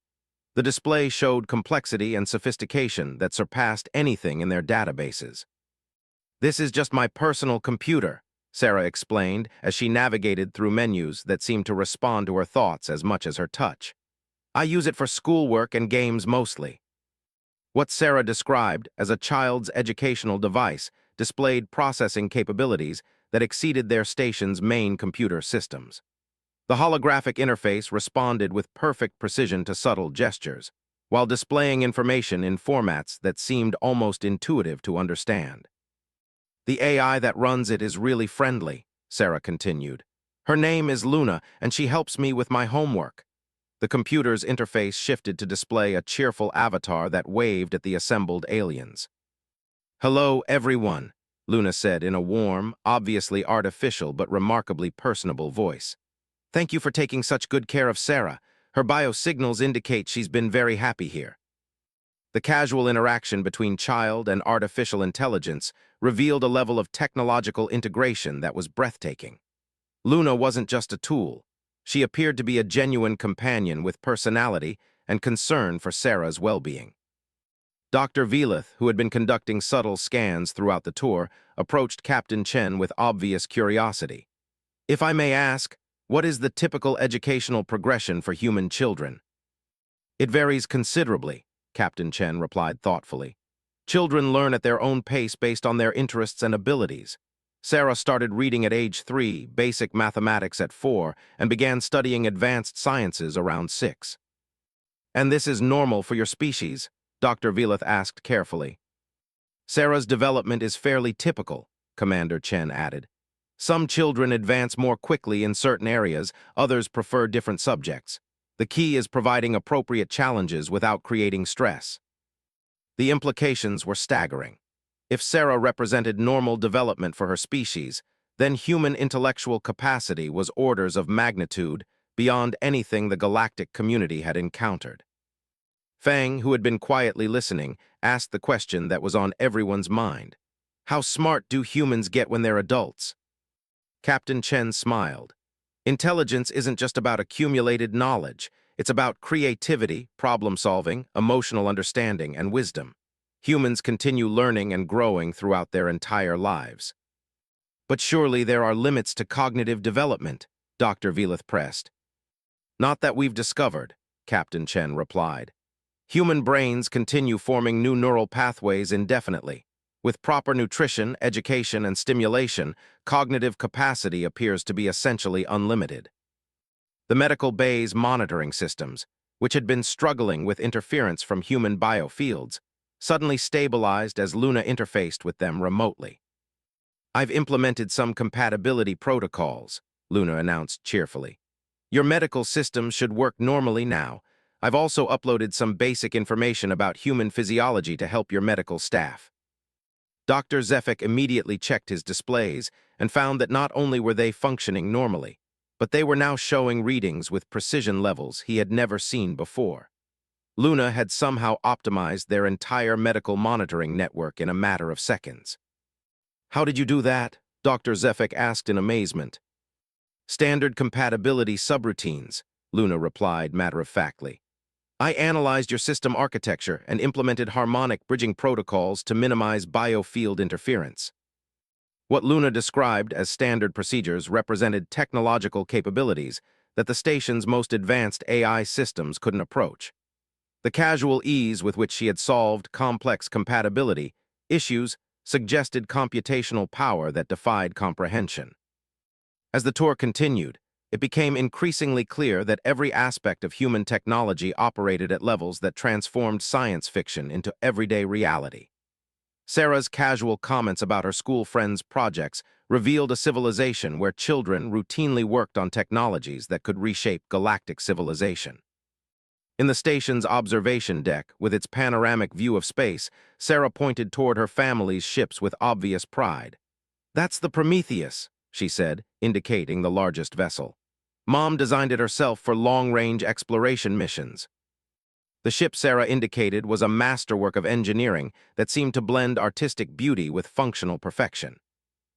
The display showed complexity and sophistication that surpassed anything in their databases. "This is just my personal computer," Sarah explained as she navigated through menus that seemed to respond to her thoughts as much as her touch. "I use it for schoolwork and games mostly." What Sarah described as a child's educational device displayed processing capabilities that exceeded their station's main computer systems. The holographic interface responded with perfect precision to subtle gestures, while displaying information in formats that seemed almost intuitive to understand. "The AI that runs it is really friendly," Sarah continued. "Her name is Luna, and she helps me with my homework." The computer's interface shifted to display a cheerful avatar that waved at the assembled aliens. "Hello, everyone," Luna said in a warm, obviously artificial but remarkably personable voice. "Thank you for taking such good care of Sarah. Her biosignals indicate she's been very happy here." The casual interaction between child and artificial intelligence revealed a level of technological integration that was breathtaking. Luna wasn't just a tool. She appeared to be a genuine companion with personality and concern for Sarah's well-being. Dr. Velith, who had been conducting subtle scans throughout the tour, approached Captain Chen with obvious curiosity. "If I may ask, what is the typical educational progression for human children?" "It varies considerably," Captain Chen replied thoughtfully. "Children learn at their own pace based on their interests and abilities. Sarah started reading at age 3, basic mathematics at 4, and began studying advanced sciences around 6. "And this is normal for your species?" Dr. Velith asked carefully. "Sarah's development is fairly typical," Commander Chen added. "Some children advance more quickly in certain areas, others prefer different subjects. The key is providing appropriate challenges without creating stress." The implications were staggering. If Sarah represented normal development for her species, then human intellectual capacity was orders of magnitude beyond anything the galactic community had encountered. Fang, who had been quietly listening, asked the question that was on everyone's mind. "How smart do humans get when they're adults?" Captain Chen smiled. "Intelligence isn't just about accumulated knowledge. It's about creativity, problem-solving, emotional understanding, and wisdom. Humans continue learning and growing throughout their entire lives." "But surely there are limits to cognitive development," Dr. Velith pressed. "Not that we've discovered," Captain Chen replied. "Human brains continue forming new neural pathways indefinitely. With proper nutrition, education, and stimulation, cognitive capacity appears to be essentially unlimited." The medical bay's monitoring systems, which had been struggling with interference from human biofields, suddenly stabilized as Luna interfaced with them remotely. "I've implemented some compatibility protocols," Luna announced cheerfully. "Your medical systems should work normally now. I've also uploaded some basic information about human physiology to help your medical staff." Dr. Zefik immediately checked his displays and found that not only were they functioning normally, but they were now showing readings with precision levels he had never seen before. Luna had somehow optimized their entire medical monitoring network in a matter of seconds. "How did you do that?" Dr. Zefik asked in amazement. "Standard compatibility subroutines," Luna replied matter-of-factly. "I analyzed your system architecture and implemented harmonic bridging protocols to minimize biofield interference." What Luna described as standard procedures represented technological capabilities that the station's most advanced AI systems couldn't approach. The casual ease with which she had solved complex compatibility issues suggested computational power that defied comprehension. As the tour continued, it became increasingly clear that every aspect of human technology operated at levels that transformed science fiction into everyday reality. Sarah's casual comments about her school friends' projects revealed a civilization where children routinely worked on technologies that could reshape galactic civilization. In the station's observation deck, with its panoramic view of space, Sarah pointed toward her family's ships with obvious pride. "That's the Prometheus," she said, indicating the largest vessel. "Mom designed it herself for long-range exploration missions." The ship Sarah indicated was a masterwork of engineering that seemed to blend artistic beauty with functional perfection.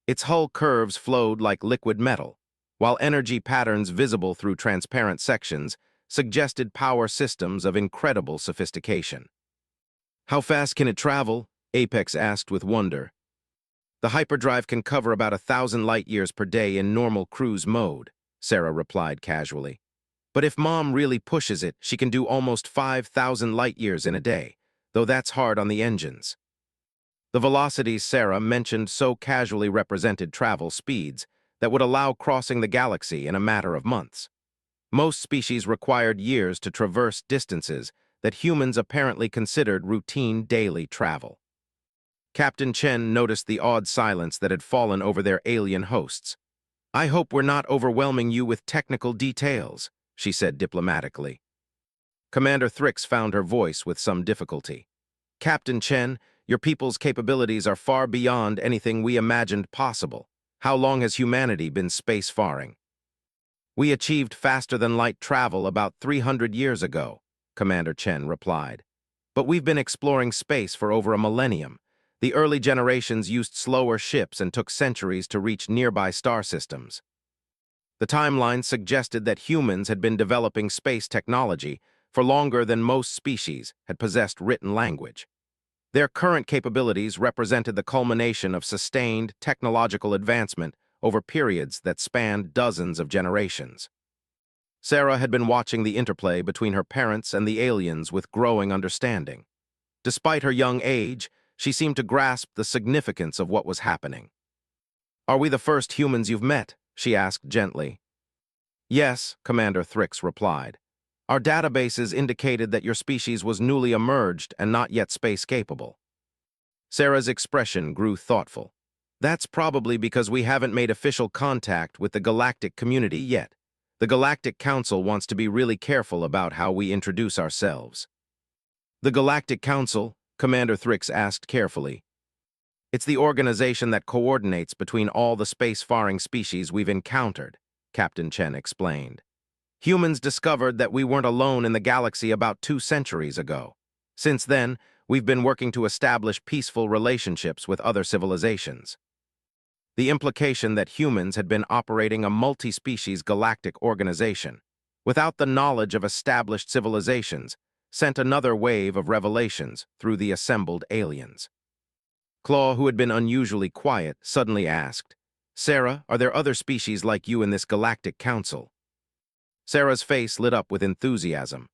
Its hull curves flowed like liquid metal, while energy patterns visible through transparent sections suggested power systems of incredible sophistication. "How fast can it travel?" Apex asked with wonder. "The hyperdrive can cover about 1,000 light-years per day in normal cruise mode," Sarah replied casually. "But if Mom really pushes it, she can do almost 5,000 light-years in a day, though that's hard on the engines." The velocities Sarah mentioned so casually represented travel speeds that would allow crossing the galaxy in a matter of months. Most species required years to traverse distances that humans apparently considered routine daily travel. Captain Chen noticed the awed silence that had fallen over their alien hosts. "I hope we're not overwhelming you with technical details," she said diplomatically. Commander Thrix found her voice with some difficulty. "Captain Chen, your people's capabilities are far beyond anything we imagined possible. How long has humanity been spacefaring?" "We achieved faster-than-light travel about 300 years ago," Commander Chen replied. "But we've been exploring space for over a millennium. The early generations used slower ships and took centuries to reach nearby star systems." The timeline suggested that humans had been developing space technology for longer than most species had possessed written language. Their current capabilities represented the culmination of sustained technological advancement over periods that spanned dozens of generations. Sarah had been watching the interplay between her parents and the aliens with growing understanding. Despite her young age, she seemed to grasp the significance of what was happening. "Are we the first humans you've met?" she asked gently. "Yes," Commander Thrix replied. "Our databases indicated that your species was newly emerged and not yet space-capable." Sarah's expression grew thoughtful. "That's probably because we haven't made official contact with the galactic community yet. The Galactic Council wants to be really careful about how we introduce ourselves." "The Galactic Council?" Commander Thrix asked carefully. "It's the organization that coordinates between all the spacefaring species we've encountered," Captain Chen explained. "Humans discovered that we weren't alone in the galaxy about 2 centuries ago. Since then, we've been working to establish peaceful relationships with other civilizations." The implication that humans had been operating a multi-species galactic organization, without the knowledge of established civilizations, sent another wave of revelations through the assembled aliens. Claw, who had been unusually quiet, suddenly asked, "Sarah, are there other species like you in this galactic council?" Sarah's face lit up with enthusiasm.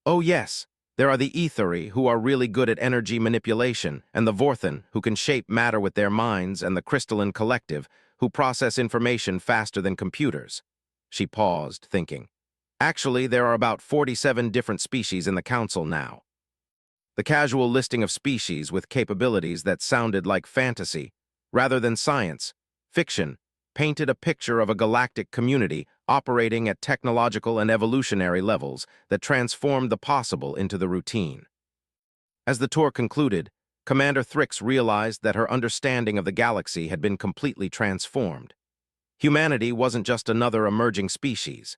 "Oh yes, there are the Etheri, who are really good at energy manipulation, and the Vorthan, who can shape matter with their minds, and the Crystalline Collective, who process information faster than computers." She paused, thinking. "Actually, there are about 47 different species in the council now." The casual listing of species with capabilities that sounded like fantasy, rather than science, fiction, painted a picture of a galactic community operating at technological and evolutionary levels that transformed the possible into the routine. As the tour concluded, Commander Thrix realized that her understanding of the galaxy had been completely transformed. Humanity wasn't just another emerging species.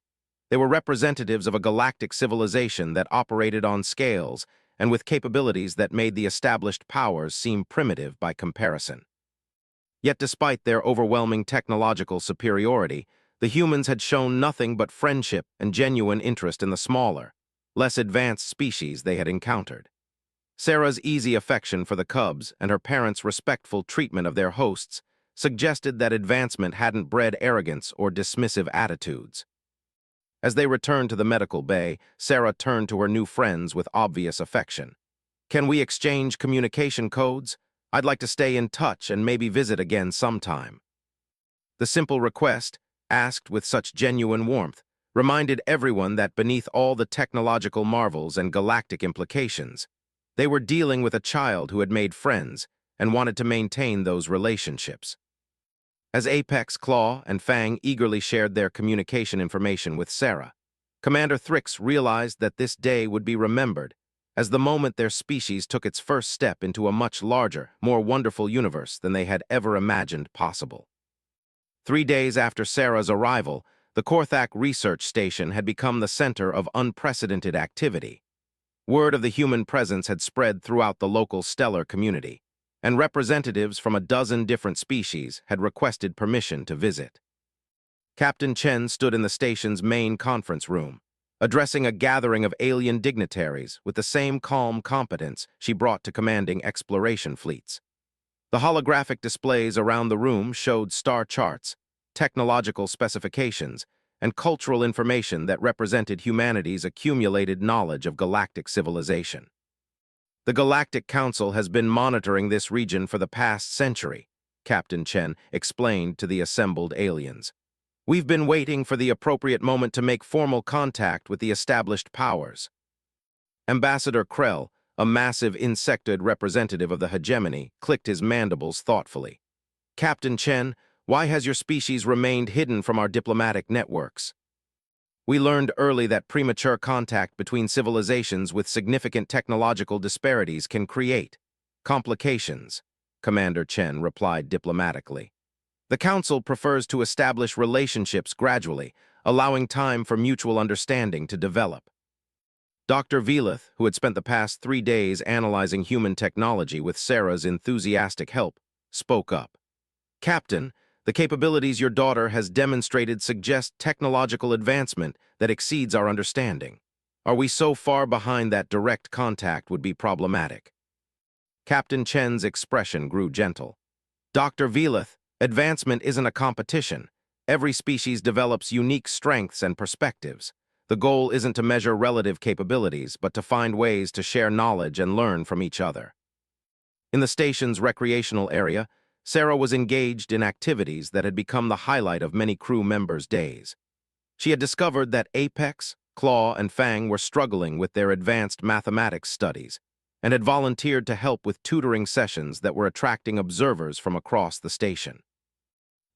They were representatives of a galactic civilization that operated on scales and with capabilities that made the established powers seem primitive by comparison. Yet despite their overwhelming technological superiority, the humans had shown nothing but friendship and genuine interest in the smaller, less advanced species they had encountered. Sarah's easy affection for the cubs and her parents' respectful treatment of their hosts suggested that advancement hadn't bred arrogance or dismissive attitudes. As they returned to the medical bay, Sarah turned to her new friends with obvious affection. "Can we exchange communication codes? I'd like to stay in touch and maybe visit again sometime." The simple request, asked with such genuine warmth, reminded everyone that beneath all the technological marvels and galactic implications, they were dealing with a child who had made friends and wanted to maintain those relationships. As Apex, Claw, and Fang eagerly shared their communication information with Sarah, Commander Thrix realized that this day would be remembered as the moment their species took its first step into a much larger, more wonderful universe than they had ever imagined possible. 3 days after Sarah's arrival, the Korthak Research Station had become the center of unprecedented activity. Word of the human presence had spread throughout the local stellar community, and representatives from a dozen different species had requested permission to visit. Captain Chen stood in the station's main conference room, addressing a gathering of alien dignitaries with the same calm competence she brought to commanding exploration fleets. The holographic displays around the room showed star charts, technological specifications, and cultural information that represented humanity's accumulated knowledge of galactic civilization. The Galactic Council has been monitoring this region for the past century, Captain Chen explained to the assembled aliens. We've been waiting for the appropriate moment to make formal contact with the established powers. Ambassador Krell, a massive insectoid representative of the hegemony, clicked his mandibles thoughtfully. Captain Chen, why has your species remained hidden from our diplomatic networks? We learned early that premature contact between civilizations with significant technological disparities can create complications, Commander Chen replied diplomatically. The Council prefers to establish relationships gradually, allowing time for mutual understanding to develop. Dr. Velith, who had spent the past 3 days analyzing human technology with Sarah's enthusiastic help, spoke up. Captain, the capabilities your daughter has demonstrated suggest technological advancement that exceeds our understanding. Are we so far behind that direct contact would be problematic? Captain Chen's expression grew gentle. Dr. Velith, advancement isn't a competition. Every species develops unique strengths and perspectives. The goal isn't to measure relative capabilities, but to find ways to share knowledge and learn from each other. In the station's recreational area, Sarah was engaged in activities that had become the highlight of many crew members' days. She had discovered that Apex, Claw, and Fang were struggling with their advanced mathematics studies, and had volunteered to help with tutoring sessions that were attracting observers from across the station.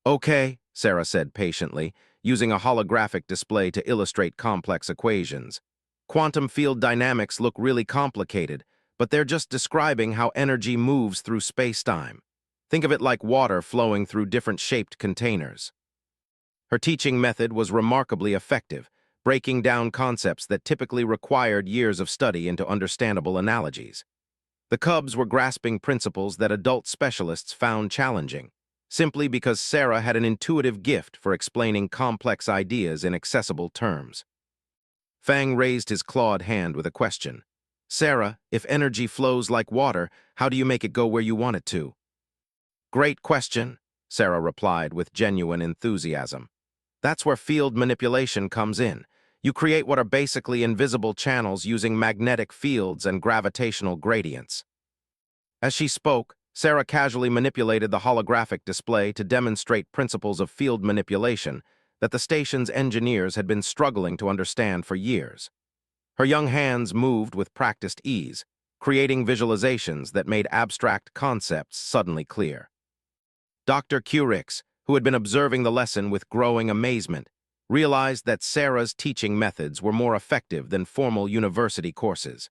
Okay, Sarah said patiently, using a holographic display to illustrate complex equations. Quantum field dynamics look really complicated, but they're just describing how energy moves through space-time. Think of it like water flowing through different shaped containers. Her teaching method was remarkably effective, breaking down concepts that typically required years of study into understandable analogies. The Cubs were grasping principles that adult specialists found challenging, simply because Sarah had an intuitive gift for explaining complex ideas in accessible terms. Fang raised his clawed hand with a question. Sarah, if energy flows like water, how do you make it go where you want it to? Great question, Sarah replied with genuine enthusiasm. That's where field manipulation comes in. You create what are basically invisible channels using magnetic fields and gravitational gradients. As she spoke, Sarah casually manipulated the holographic display to demonstrate principles of field manipulation that the station's engineers had been struggling to understand for years. Her young hands moved with practiced ease, creating visualizations that made abstract concepts suddenly clear. Dr. Curix, who had been observing the lesson with growing amazement, realized that Sarah's teaching methods were more effective than formal university courses.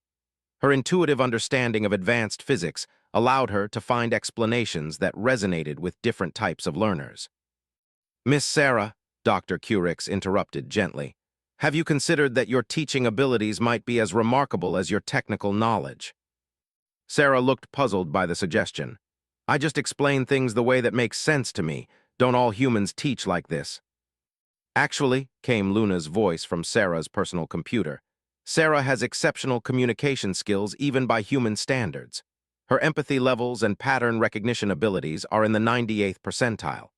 Her intuitive understanding of advanced physics allowed her to find explanations that resonated with different types of learners. Miss Sarah, Dr. Curix interrupted gently, have you considered that your teaching abilities might be as remarkable as your technical knowledge? Sarah looked puzzled by the suggestion. I just explain things the way that makes sense to me. Don't all humans teach like this? Actually, came Luna's voice from Sarah's personal computer, Sarah has exceptional communication skills even by human standards. Her empathy levels and pattern recognition abilities are in the 98th percentile.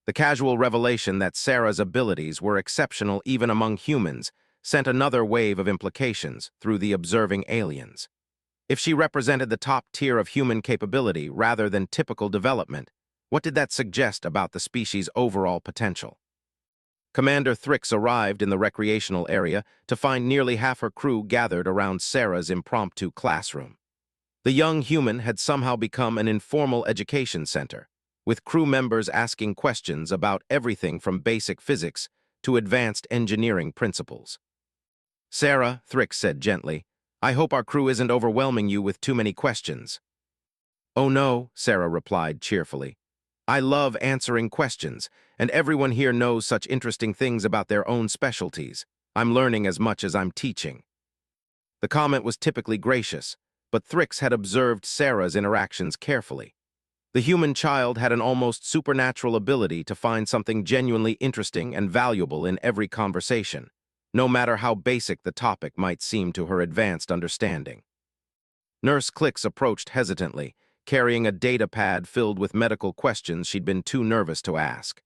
The casual revelation that Sarah's abilities were exceptional even among humans sent another wave of implications through the observing aliens. If she represented the top tier of human capability rather than typical development, what did that suggest about the species' overall potential? Commander Thrix arrived in the recreational area to find nearly half her crew gathered around Sarah's impromptu classroom. The young human had somehow become an informal education center, with crew members asking questions about everything from basic physics to advanced engineering principles. "Sarah," Thrix said gently, "I hope our crew isn't overwhelming you with too many questions." "Oh no," Sarah replied cheerfully. "I love answering questions, and everyone here knows such interesting things about their own specialties. I'm learning as much as I'm teaching." The comment was typically gracious, but Thrix had observed Sarah's interactions carefully. The human child had an almost supernatural ability to find something genuinely interesting and valuable in every conversation, no matter how basic the topic might seem to her advanced understanding. Nurse Clicks approached hesitantly, carrying a data pad filled with medical questions she'd been too nervous to ask.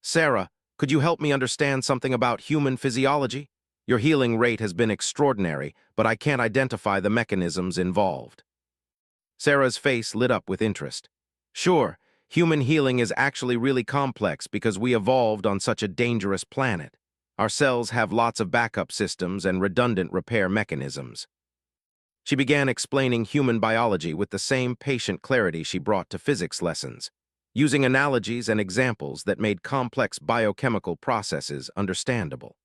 "Sarah, could you help me understand something about human physiology? Your healing rate has been extraordinary, but I can't identify the mechanisms involved." Sarah's face lit up with interest. "Sure, human healing is actually really complex because we evolved on such a dangerous planet. Our cells have lots of backup systems and redundant repair mechanisms." She began explaining human biology with the same patient clarity she brought to physics lessons, using analogies and examples that made complex biochemical processes understandable.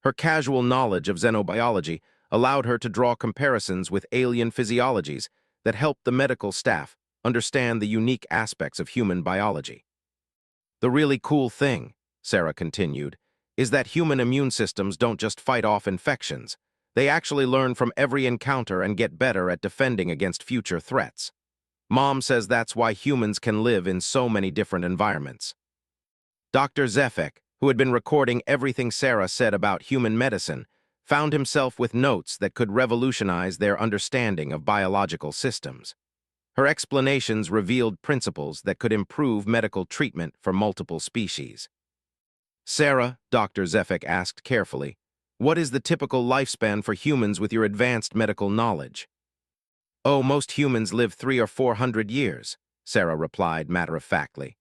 Her casual knowledge of xenobiology allowed her to draw comparisons with alien physiologies that helped the medical staff understand the unique aspects of human biology. "The really cool thing," Sarah continued, "is that human immune systems don't just fight off infections. They actually learn from every encounter and get better at defending against future threats. Mom says that's why humans can live in so many different environments." Dr. Zefek, who had been recording everything Sarah said about human medicine, found himself with notes that could revolutionize their understanding of biological systems. Her explanations revealed principles that could improve medical treatment for multiple species. "Sarah," Dr. Zefek asked carefully, "what is the typical lifespan for humans with your advanced medical knowledge?" "Oh, most humans live 300 or 400 years, Sarah replied matter-of-factly,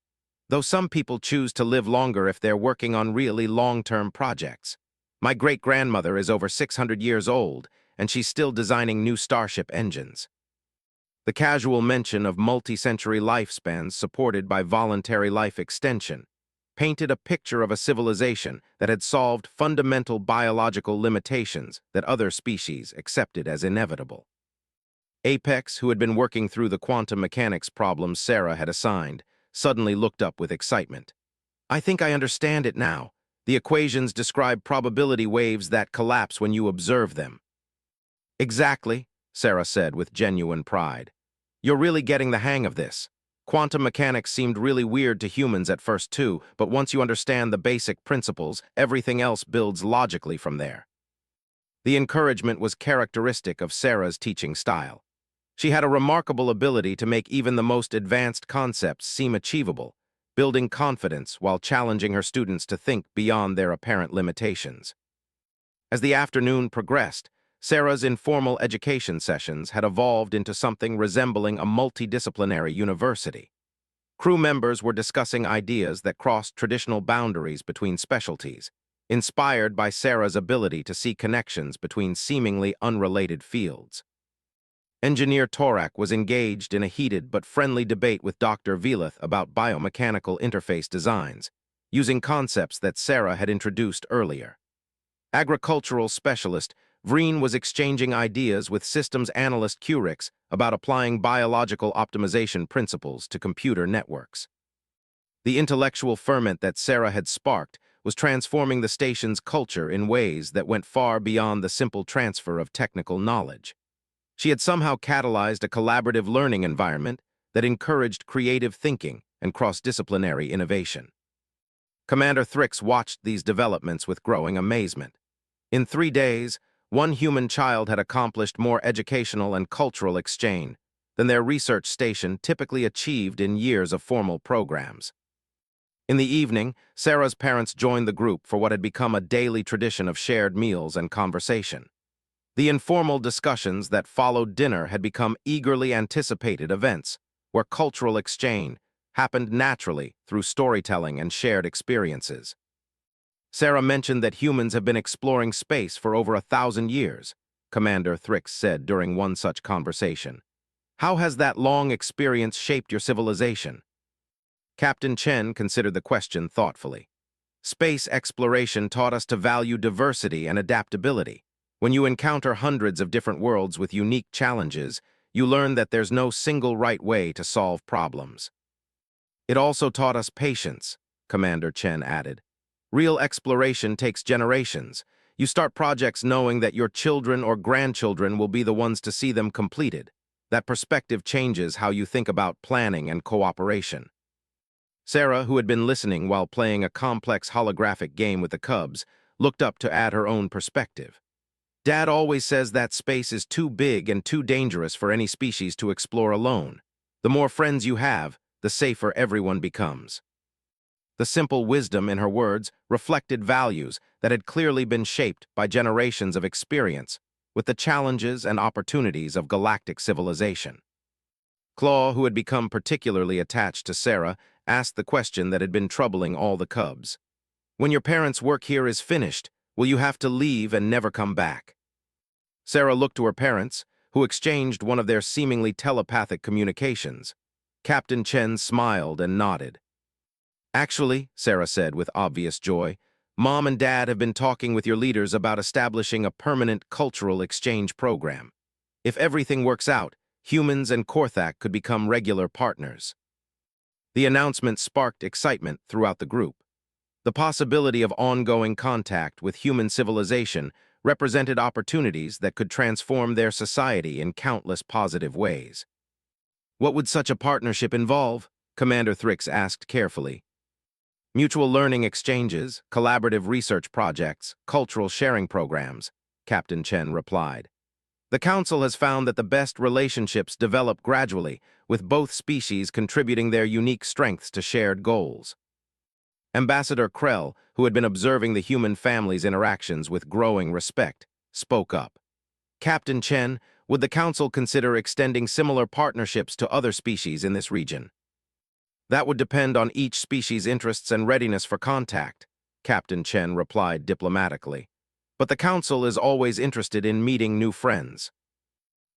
"though some people choose to live longer if they're working on really long-term projects. My great-grandmother is over 600 years old, and she's still designing new starship engines." The casual mention of multi-century lifespans supported by voluntary life extension painted a picture of a civilization that had solved fundamental biological limitations that other species accepted as inevitable. Apex, who had been working through the quantum mechanics problems Sarah had assigned, suddenly looked up with excitement. "I think I understand it now. The equations describe probability waves that collapse when you observe them." "Exactly," Sarah said with genuine pride. "You're really getting the hang of this. Quantum mechanics seemed really weird to humans at first too, but once you understand the basic principles, everything else builds logically from there." The encouragement was characteristic of Sarah's teaching style. She had a remarkable ability to make even the most advanced concepts seem achievable, building confidence while challenging her students to think beyond their apparent limitations. As the afternoon progressed, Sarah's informal education sessions had evolved into something resembling a multidisciplinary university. Crew members were discussing ideas that crossed traditional boundaries between specialties, inspired by Sarah's ability to see connections between seemingly unrelated fields. Engineer Torak was engaged in a heated but friendly debate with Dr. Velith about biomechanical interface designs, using concepts that Sarah had introduced earlier. Agricultural specialist Vreen was exchanging ideas with systems analyst Curix about applying biological optimization principles to computer networks. The intellectual ferment that Sarah had sparked was transforming the station's culture in ways that went far beyond the simple transfer of technical knowledge. She had somehow catalyzed a collaborative learning environment that encouraged creative thinking and cross-disciplinary innovation. Commander Thrix watched these developments with growing amazement. In 3 days, one human child had accomplished more educational and cultural exchange than their research station typically achieved in years of formal programs. In the evening, Sarah's parents joined the group for what had become a daily tradition of shared meals and conversation. The informal discussions that followed dinner had become eagerly anticipated events, where cultural exchange happened naturally through storytelling and shared experiences. Sarah mentioned that humans have been exploring space for over 1,000 years, Commander Thrix said during one such conversation. How has that long experience shaped your civilization? Captain Chen considered the question thoughtfully. Space exploration taught us to value diversity and adaptability. When you encounter hundreds of different worlds with unique challenges, you learn that there's no single right way to solve problems. It also taught us patience, Commander Chen added. Real exploration takes generations. You start projects knowing that your children or grandchildren will be the ones to see them completed. That perspective changes how you think about planning and cooperation. Sarah, who had been listening while playing a complex holographic game with the cubs, looked up to add her own perspective. Dad always says that space is too big and too dangerous for any species to explore alone. The more friends you have, the safer everyone becomes. The simple wisdom in her words reflected values that had clearly been shaped by generations of experience with the challenges and opportunities of galactic civilization. Claw, who had become particularly attached to Sarah, asked the question that had been troubling all the cubs. When your parents' work here is finished, will you have to leave and never come back? Sarah looked to her parents, who exchanged one of their seemingly telepathic communications. Captain Chen smiled and nodded. Actually, Sarah said with obvious joy, Mom and Dad have been talking with your leaders about establishing a permanent cultural exchange program. If everything works out, humans and Korthak could become regular partners. The announcement sparked excitement throughout the group. The possibility of ongoing contact with human civilization represented opportunities that could transform their society in countless positive ways. What would such a partnership involve? Commander Thrix asked carefully. Mutual learning exchanges, collaborative research projects, cultural sharing programs, Captain Chen replied. The Council has found that the best relationships develop gradually, with both species contributing their unique strengths to shared goals. Ambassador Krell, who had been observing the human family's interactions with growing respect, spoke up. Captain Chen, would the Council consider extending similar partnerships to other species in this region? That would depend on each species' interests and readiness for contact, Captain Chen replied diplomatically. But the Council is always interested in meeting new friends.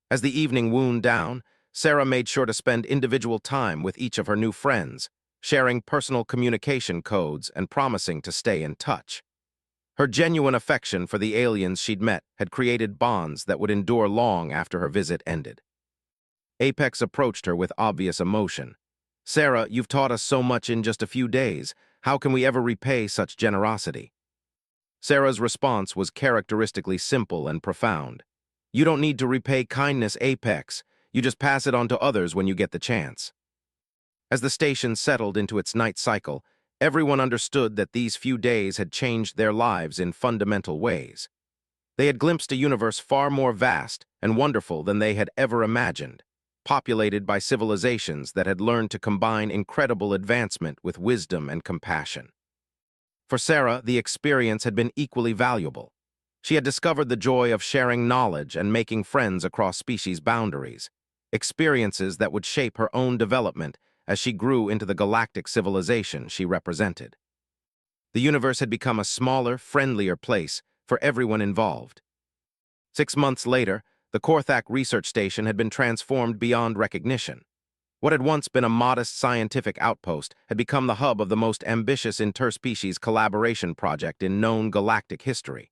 As the evening wound down, Sarah made sure to spend individual time with each of her new friends, sharing personal communication codes and promising to stay in touch. Her genuine affection for the aliens she'd met had created bonds that would endure long after her visit ended. Apex approached her with obvious emotion. Sarah, you've taught us so much in just a few days. How can we ever repay such generosity? Sarah's response was characteristically simple and profound. You don't need to repay kindness, Apex. You just pass it on to others when you get the chance. As the station settled into its night cycle, everyone understood that these few days had changed their lives in fundamental ways. They had glimpsed a universe far more vast and wonderful than they had ever imagined, populated by civilizations that had learned to combine incredible advancement with wisdom and compassion. For Sarah, the experience had been equally valuable. She had discovered the joy of sharing knowledge and making friends across species boundaries, experiences that would shape her own development as she grew into the galactic civilization she represented. The universe had become a smaller, friendlier place for everyone involved. 6 months later, the Korthak research station had been transformed beyond recognition. What had once been a modest scientific outpost had become the hub of the most ambitious interspecies collaboration project in known galactic history.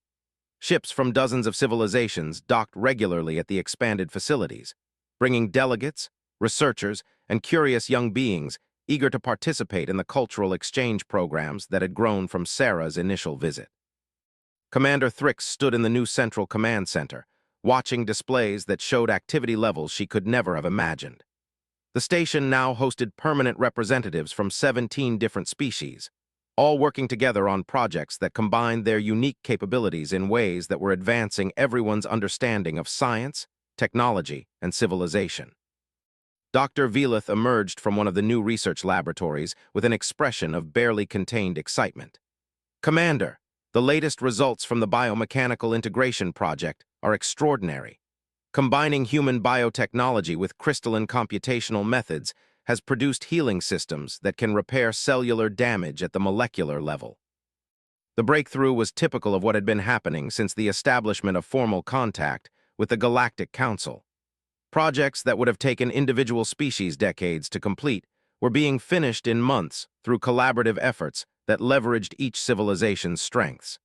Ships from dozens of civilizations docked regularly at the expanded facilities, bringing delegates, researchers, and curious young beings eager to participate in the cultural exchange programs that had grown from Sarah's initial visit. Commander Thrix stood in the new Central Command Center, watching displays that showed activity levels she could never have imagined. The station now hosted permanent representatives from 17 different species, all working together on projects that combined their unique capabilities in ways that were advancing everyone's understanding of science, technology, and civilization. Dr. Velith emerged from one of the new research laboratories with an expression of barely contained excitement. Commander, the latest results from the biomechanical integration project are extraordinary. Combining human biotechnology with crystalline computational methods has produced healing systems that can repair cellular damage at the molecular level. The breakthrough was typical of what had been happening since the establishment of formal contact with the Galactic Council. Projects that would have taken individual species decades to complete were being finished in months through collaborative efforts that leveraged each civilization's strengths.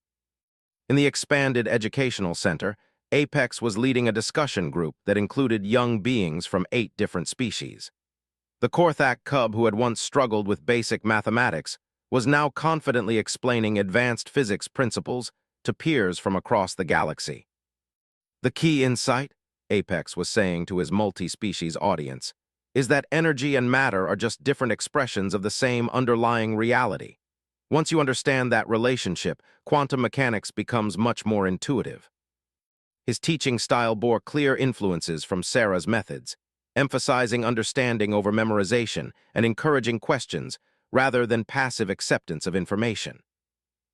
In the expanded educational center, Apex was leading a discussion group that included young beings from 8 different species. The Korthak cub who had once struggled with basic mathematics was now confidently explaining advanced physics principles to peers from across the galaxy. The key insight, Apex was saying to his multi-species audience, is that energy and matter are just different expressions of the same underlying reality. Once you understand that relationship, quantum mechanics becomes much more intuitive. His teaching style bore clear influences from Sarah's methods, emphasizing understanding over memorization and encouraging questions rather than passive acceptance of information.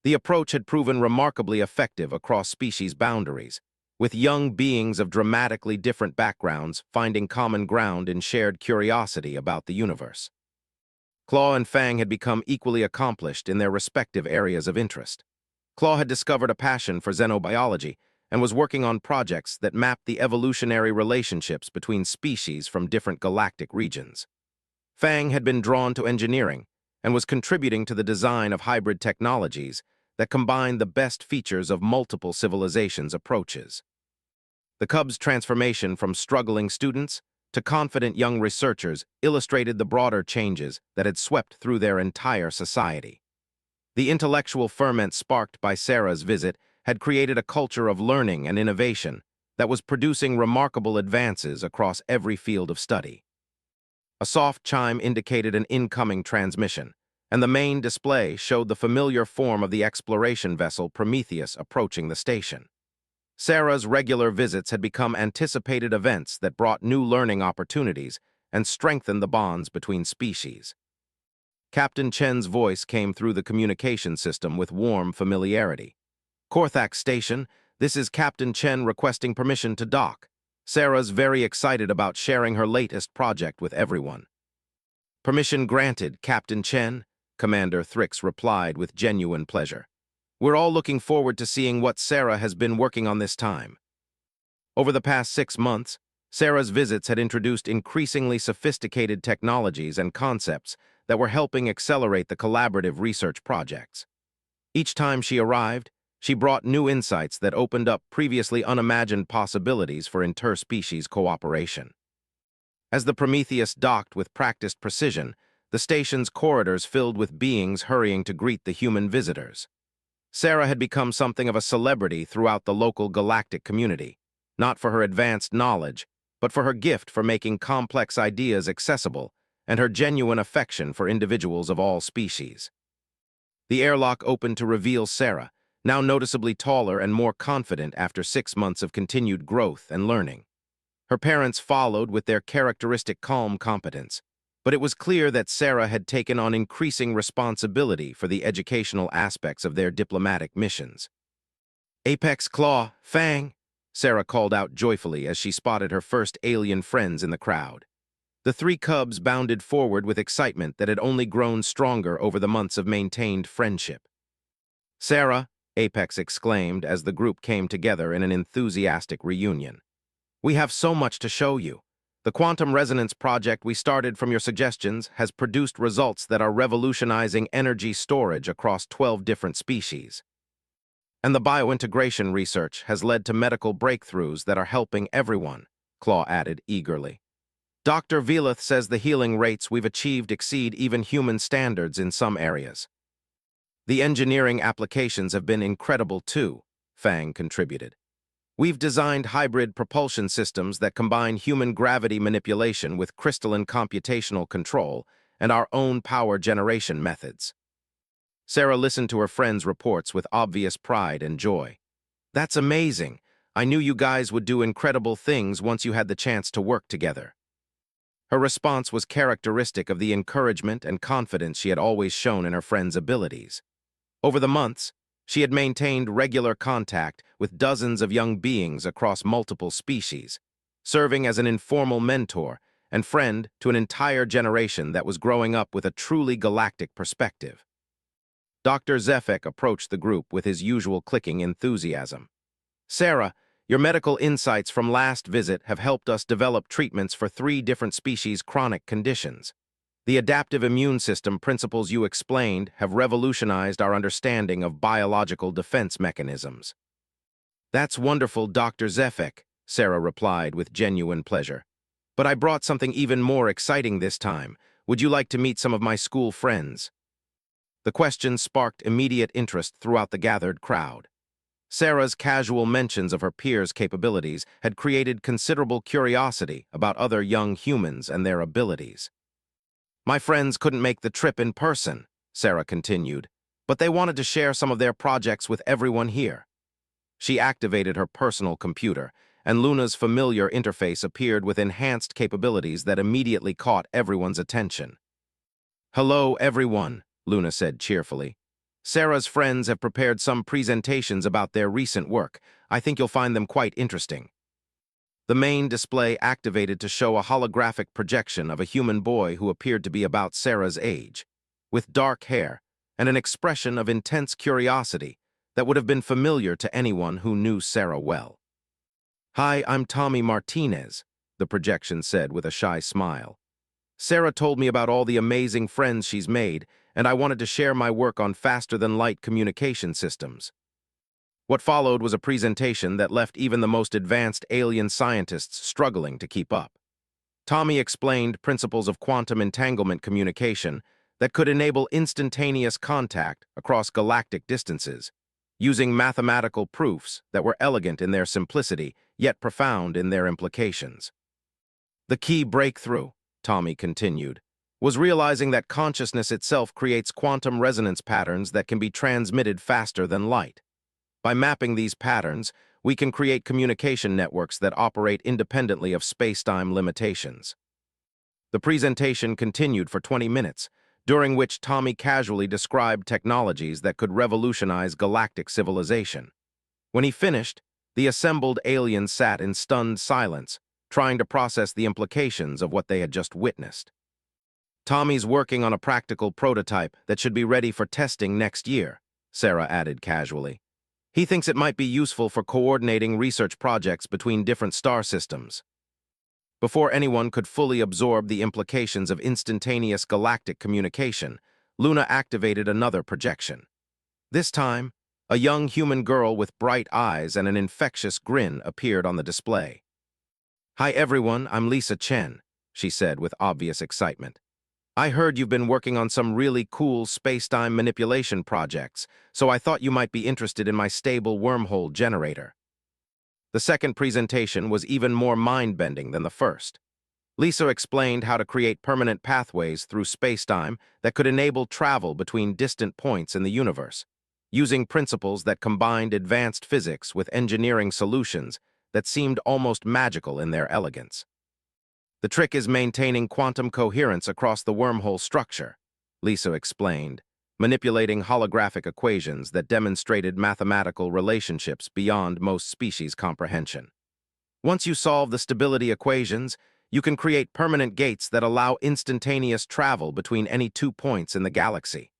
The approach had proven remarkably effective across species boundaries, with young beings of dramatically different backgrounds finding common ground in shared curiosity about the universe. Claw and Fang had become equally accomplished in their respective areas of interest. Claw had discovered a passion for xenobiology and was working on projects that mapped the evolutionary relationships between species from different galactic regions. Fang had been drawn to engineering and was contributing to the design of hybrid technologies that combined the best features of multiple civilizations' approaches. The Cubs' transformation from struggling students to confident young researchers illustrated the broader changes that had swept through their entire society. The intellectual ferment sparked by Sarah's visit had created a culture of learning and innovation that was producing remarkable advances across every field of study. A soft chime indicated an incoming transmission, and the main display showed the familiar form of the exploration vessel Prometheus approaching the station. Sarah's regular visits had become anticipated events that brought new learning opportunities and strengthened the bonds between species. Captain Chen's voice came through the communication system with warm familiarity. Korthak Station, this is Captain Chen requesting permission to dock. Sarah's very excited about sharing her latest project with everyone. Permission granted, Captain Chen, Commander Thrix replied with genuine pleasure. We're all looking forward to seeing what Sarah has been working on this time. Over the past 6 months, Sarah's visits had introduced increasingly sophisticated technologies and concepts that were helping accelerate the collaborative research projects. Each time she arrived, she brought new insights that opened up previously unimagined possibilities for interspecies cooperation. As the Prometheus docked with practiced precision, the station's corridors filled with beings hurrying to greet the human visitors. Sarah had become something of a celebrity throughout the local galactic community, not for her advanced knowledge, but for her gift for making complex ideas accessible and her genuine affection for individuals of all species. The airlock opened to reveal Sarah, now noticeably taller and more confident after 6 months of continued growth and learning. Her parents followed with their characteristic calm competence, but it was clear that Sarah had taken on increasing responsibility for the educational aspects of their diplomatic missions. Apex, Claw, Fang, Sarah called out joyfully as she spotted her first alien friends in the crowd. The 3 cubs bounded forward with excitement that had only grown stronger over the months of maintained friendship. Sarah, Apex exclaimed as the group came together in an enthusiastic reunion. We have so much to show you. The quantum resonance project we started from your suggestions has produced results that are revolutionizing energy storage across 12 different species. And the biointegration research has led to medical breakthroughs that are helping everyone, Claw added eagerly. Dr. Velith says the healing rates we've achieved exceed even human standards in some areas. The engineering applications have been incredible too, Fang contributed. We've designed hybrid propulsion systems that combine human gravity manipulation with crystalline computational control and our own power generation methods. Sarah listened to her friend's reports with obvious pride and joy. That's amazing. I knew you guys would do incredible things once you had the chance to work together. Her response was characteristic of the encouragement and confidence she had always shown in her friend's abilities. Over the months, she had maintained regular contact with dozens of young beings across multiple species, serving as an informal mentor and friend to an entire generation that was growing up with a truly galactic perspective. Dr. Zefek approached the group with his usual clicking enthusiasm. Sarah, your medical insights from last visit have helped us develop treatments for 3 different species' chronic conditions. The adaptive immune system principles you explained have revolutionized our understanding of biological defense mechanisms. That's wonderful, Dr. Zefek, Sarah replied with genuine pleasure. But I brought something even more exciting this time. Would you like to meet some of my school friends? The question sparked immediate interest throughout the gathered crowd. Sarah's casual mentions of her peers' capabilities had created considerable curiosity about other young humans and their abilities. My friends couldn't make the trip in person, Sarah continued, but they wanted to share some of their projects with everyone here. She activated her personal computer, and Luna's familiar interface appeared with enhanced capabilities that immediately caught everyone's attention. Hello, everyone, Luna said cheerfully. Sarah's friends have prepared some presentations about their recent work. I think you'll find them quite interesting. The main display activated to show a holographic projection of a human boy who appeared to be about Sarah's age, with dark hair and an expression of intense curiosity that would have been familiar to anyone who knew Sarah well. Hi, I'm Tommy Martinez, the projection said with a shy smile. Sarah told me about all the amazing friends she's made, and I wanted to share my work on faster-than-light communication systems. What followed was a presentation that left even the most advanced alien scientists struggling to keep up. Tommy explained principles of quantum entanglement communication that could enable instantaneous contact across galactic distances, using mathematical proofs that were elegant in their simplicity, yet profound in their implications. The key breakthrough, Tommy continued, was realizing that consciousness itself creates quantum resonance patterns that can be transmitted faster than light. By mapping these patterns, we can create communication networks that operate independently of space-time limitations. The presentation continued for 20 minutes, during which Tommy casually described technologies that could revolutionize galactic civilization. When he finished, the assembled aliens sat in stunned silence, trying to process the implications of what they had just witnessed. Tommy's working on a practical prototype that should be ready for testing next year, Sarah added casually. He thinks it might be useful for coordinating research projects between different star systems. Before anyone could fully absorb the implications of instantaneous galactic communication, Luna activated another projection. This time, a young human girl with bright eyes and an infectious grin appeared on the display. Hi everyone, I'm Lisa Chen, she said with obvious excitement. I heard you've been working on some really cool space-time manipulation projects, so I thought you might be interested in my stable wormhole generator. The second presentation was even more mind-bending than the first. Lisa explained how to create permanent pathways through space-time that could enable travel between distant points in the universe, using principles that combined advanced physics with engineering solutions that seemed almost magical in their elegance. The trick is maintaining quantum coherence across the wormhole structure, Lisa explained, manipulating holographic equations that demonstrated mathematical relationships beyond most species' comprehension. Once you solve the stability equations, you can create permanent gates that allow instantaneous travel between any 2 points in the galaxy.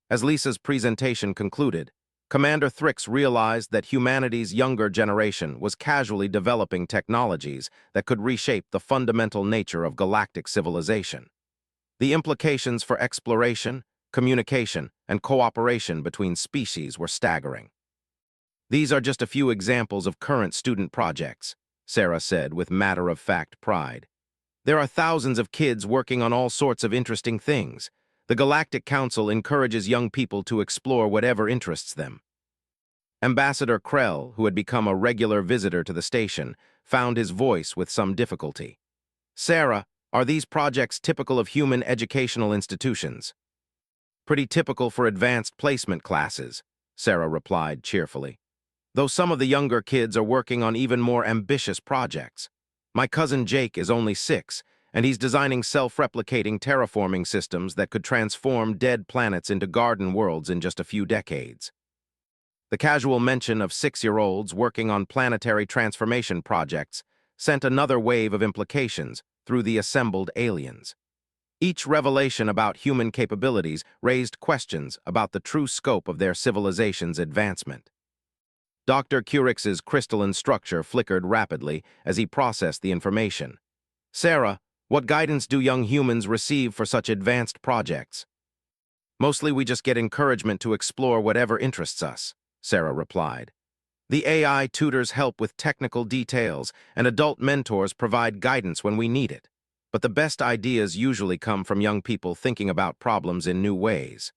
As Lisa's presentation concluded, Commander Thrix realized that humanity's younger generation was casually developing technologies that could reshape the fundamental nature of galactic civilization. The implications for exploration, communication, and cooperation between species were staggering. These are just a few examples of current student projects, Sarah said with matter-of-fact pride. There are thousands of kids working on all sorts of interesting things. The Galactic Council encourages young people to explore whatever interests them. Ambassador Krell, who had become a regular visitor to the station, found his voice with some difficulty. Sarah, are these projects typical of human educational institutions? Pretty typical for advanced placement classes, Sarah replied cheerfully. Though some of the younger kids are working on even more ambitious projects. My cousin Jake is only 6, and he's designing self-replicating terraforming systems that could transform dead planets into garden worlds in just a few decades. The casual mention of 6-year-olds working on planetary transformation projects sent another wave of implications through the assembled aliens. Each revelation about human capabilities raised questions about the true scope of their civilization's advancement. Dr. Curix's crystalline structure flickered rapidly as he processed the information. Sarah, what guidance do young humans receive for such advanced projects? Mostly we just get encouragement to explore whatever interests us, Sarah replied. The AI tutors help with technical details, and adult mentors provide guidance when we need it. But the best ideas usually come from young people thinking about problems in new ways.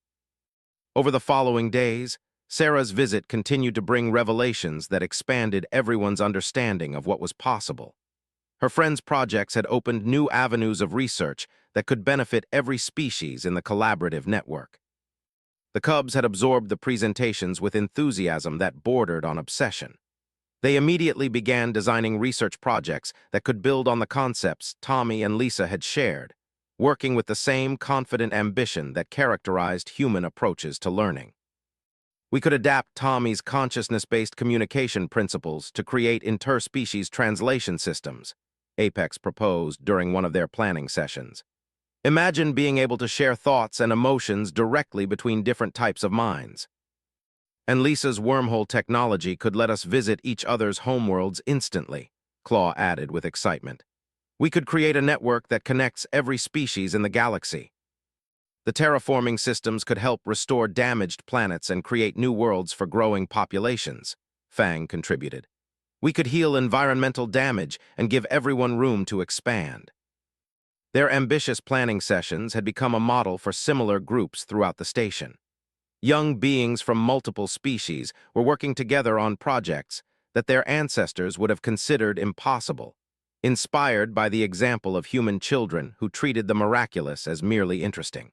Over the following days, Sarah's visit continued to bring revelations that expanded everyone's understanding of what was possible. Her friends' projects had opened new avenues of research that could benefit every species in the collaborative network. The Cubs had absorbed the presentations with enthusiasm that bordered on obsession. They immediately began designing research projects that could build on the concepts Tommy and Lisa had shared, working with the same confident ambition that characterized human approaches to learning. We could adapt Tommy's consciousness-based communication principles to create interspecies translation systems, Apex proposed during one of their planning sessions. Imagine being able to share thoughts and emotions directly between different types of minds. And Lisa's wormhole technology could let us visit each other's homeworlds instantly, Claw added with excitement. We could create a network that connects every species in the galaxy. The terraforming systems could help restore damaged planets and create new worlds for growing populations, Fang contributed. We could heal environmental damage and give everyone room to expand. Their ambitious planning sessions had become a model for similar groups throughout the station. Young beings from multiple species were working together on projects that their ancestors would have considered impossible, inspired by the example of human children who treated the miraculous as merely interesting.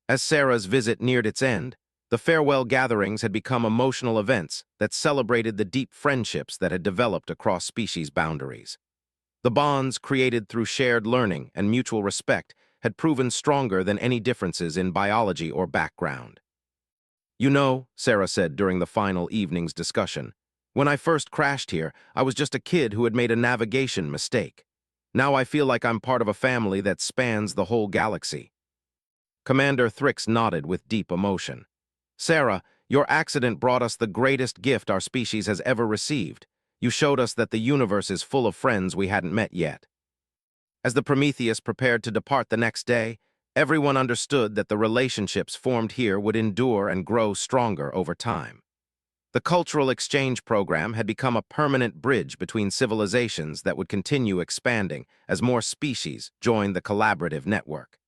As Sarah's visit neared its end, the farewell gatherings had become emotional events that celebrated the deep friendships that had developed across species boundaries. The bonds created through shared learning and mutual respect had proven stronger than any differences in biology or background. You know, Sarah said during the final evening's discussion, when I first crashed here, I was just a kid who had made a navigation mistake. Now I feel like I'm part of a family that spans the whole galaxy. Commander Thrix nodded with deep emotion. Sarah, your accident brought us the greatest gift our species has ever received. You showed us that the universe is full of friends we hadn't met yet. As the Prometheus prepared to depart the next day, everyone understood that the relationships formed here would endure and grow stronger over time. The cultural exchange program had become a permanent bridge between civilizations that would continue expanding as more species joined the collaborative network.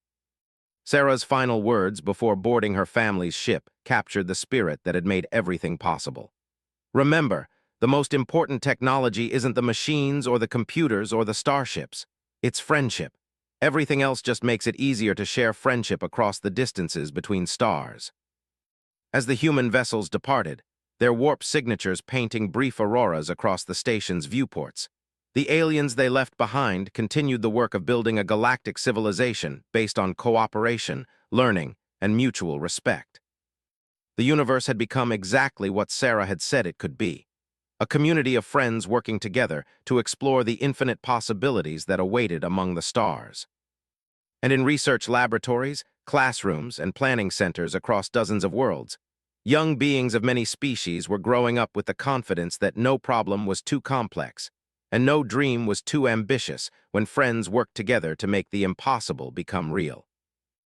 Sarah's final words before boarding her family's ship captured the spirit that had made everything possible. Remember, the most important technology isn't the machines or the computers or the starships. It's friendship. Everything else just makes it easier to share friendship across the distances between stars. As the human vessels departed, their warp signatures painting brief auroras across the station's viewports, the aliens they left behind continued the work of building a galactic civilization based on cooperation, learning, and mutual respect. The universe had become exactly what Sarah had said it could be. A community of friends working together to explore the infinite possibilities that awaited among the stars. And in research laboratories, classrooms, and planning centers across dozens of worlds, young beings of many species were growing up with the confidence that no problem was too complex, and no dream was too ambitious when friends worked together to make the impossible become real.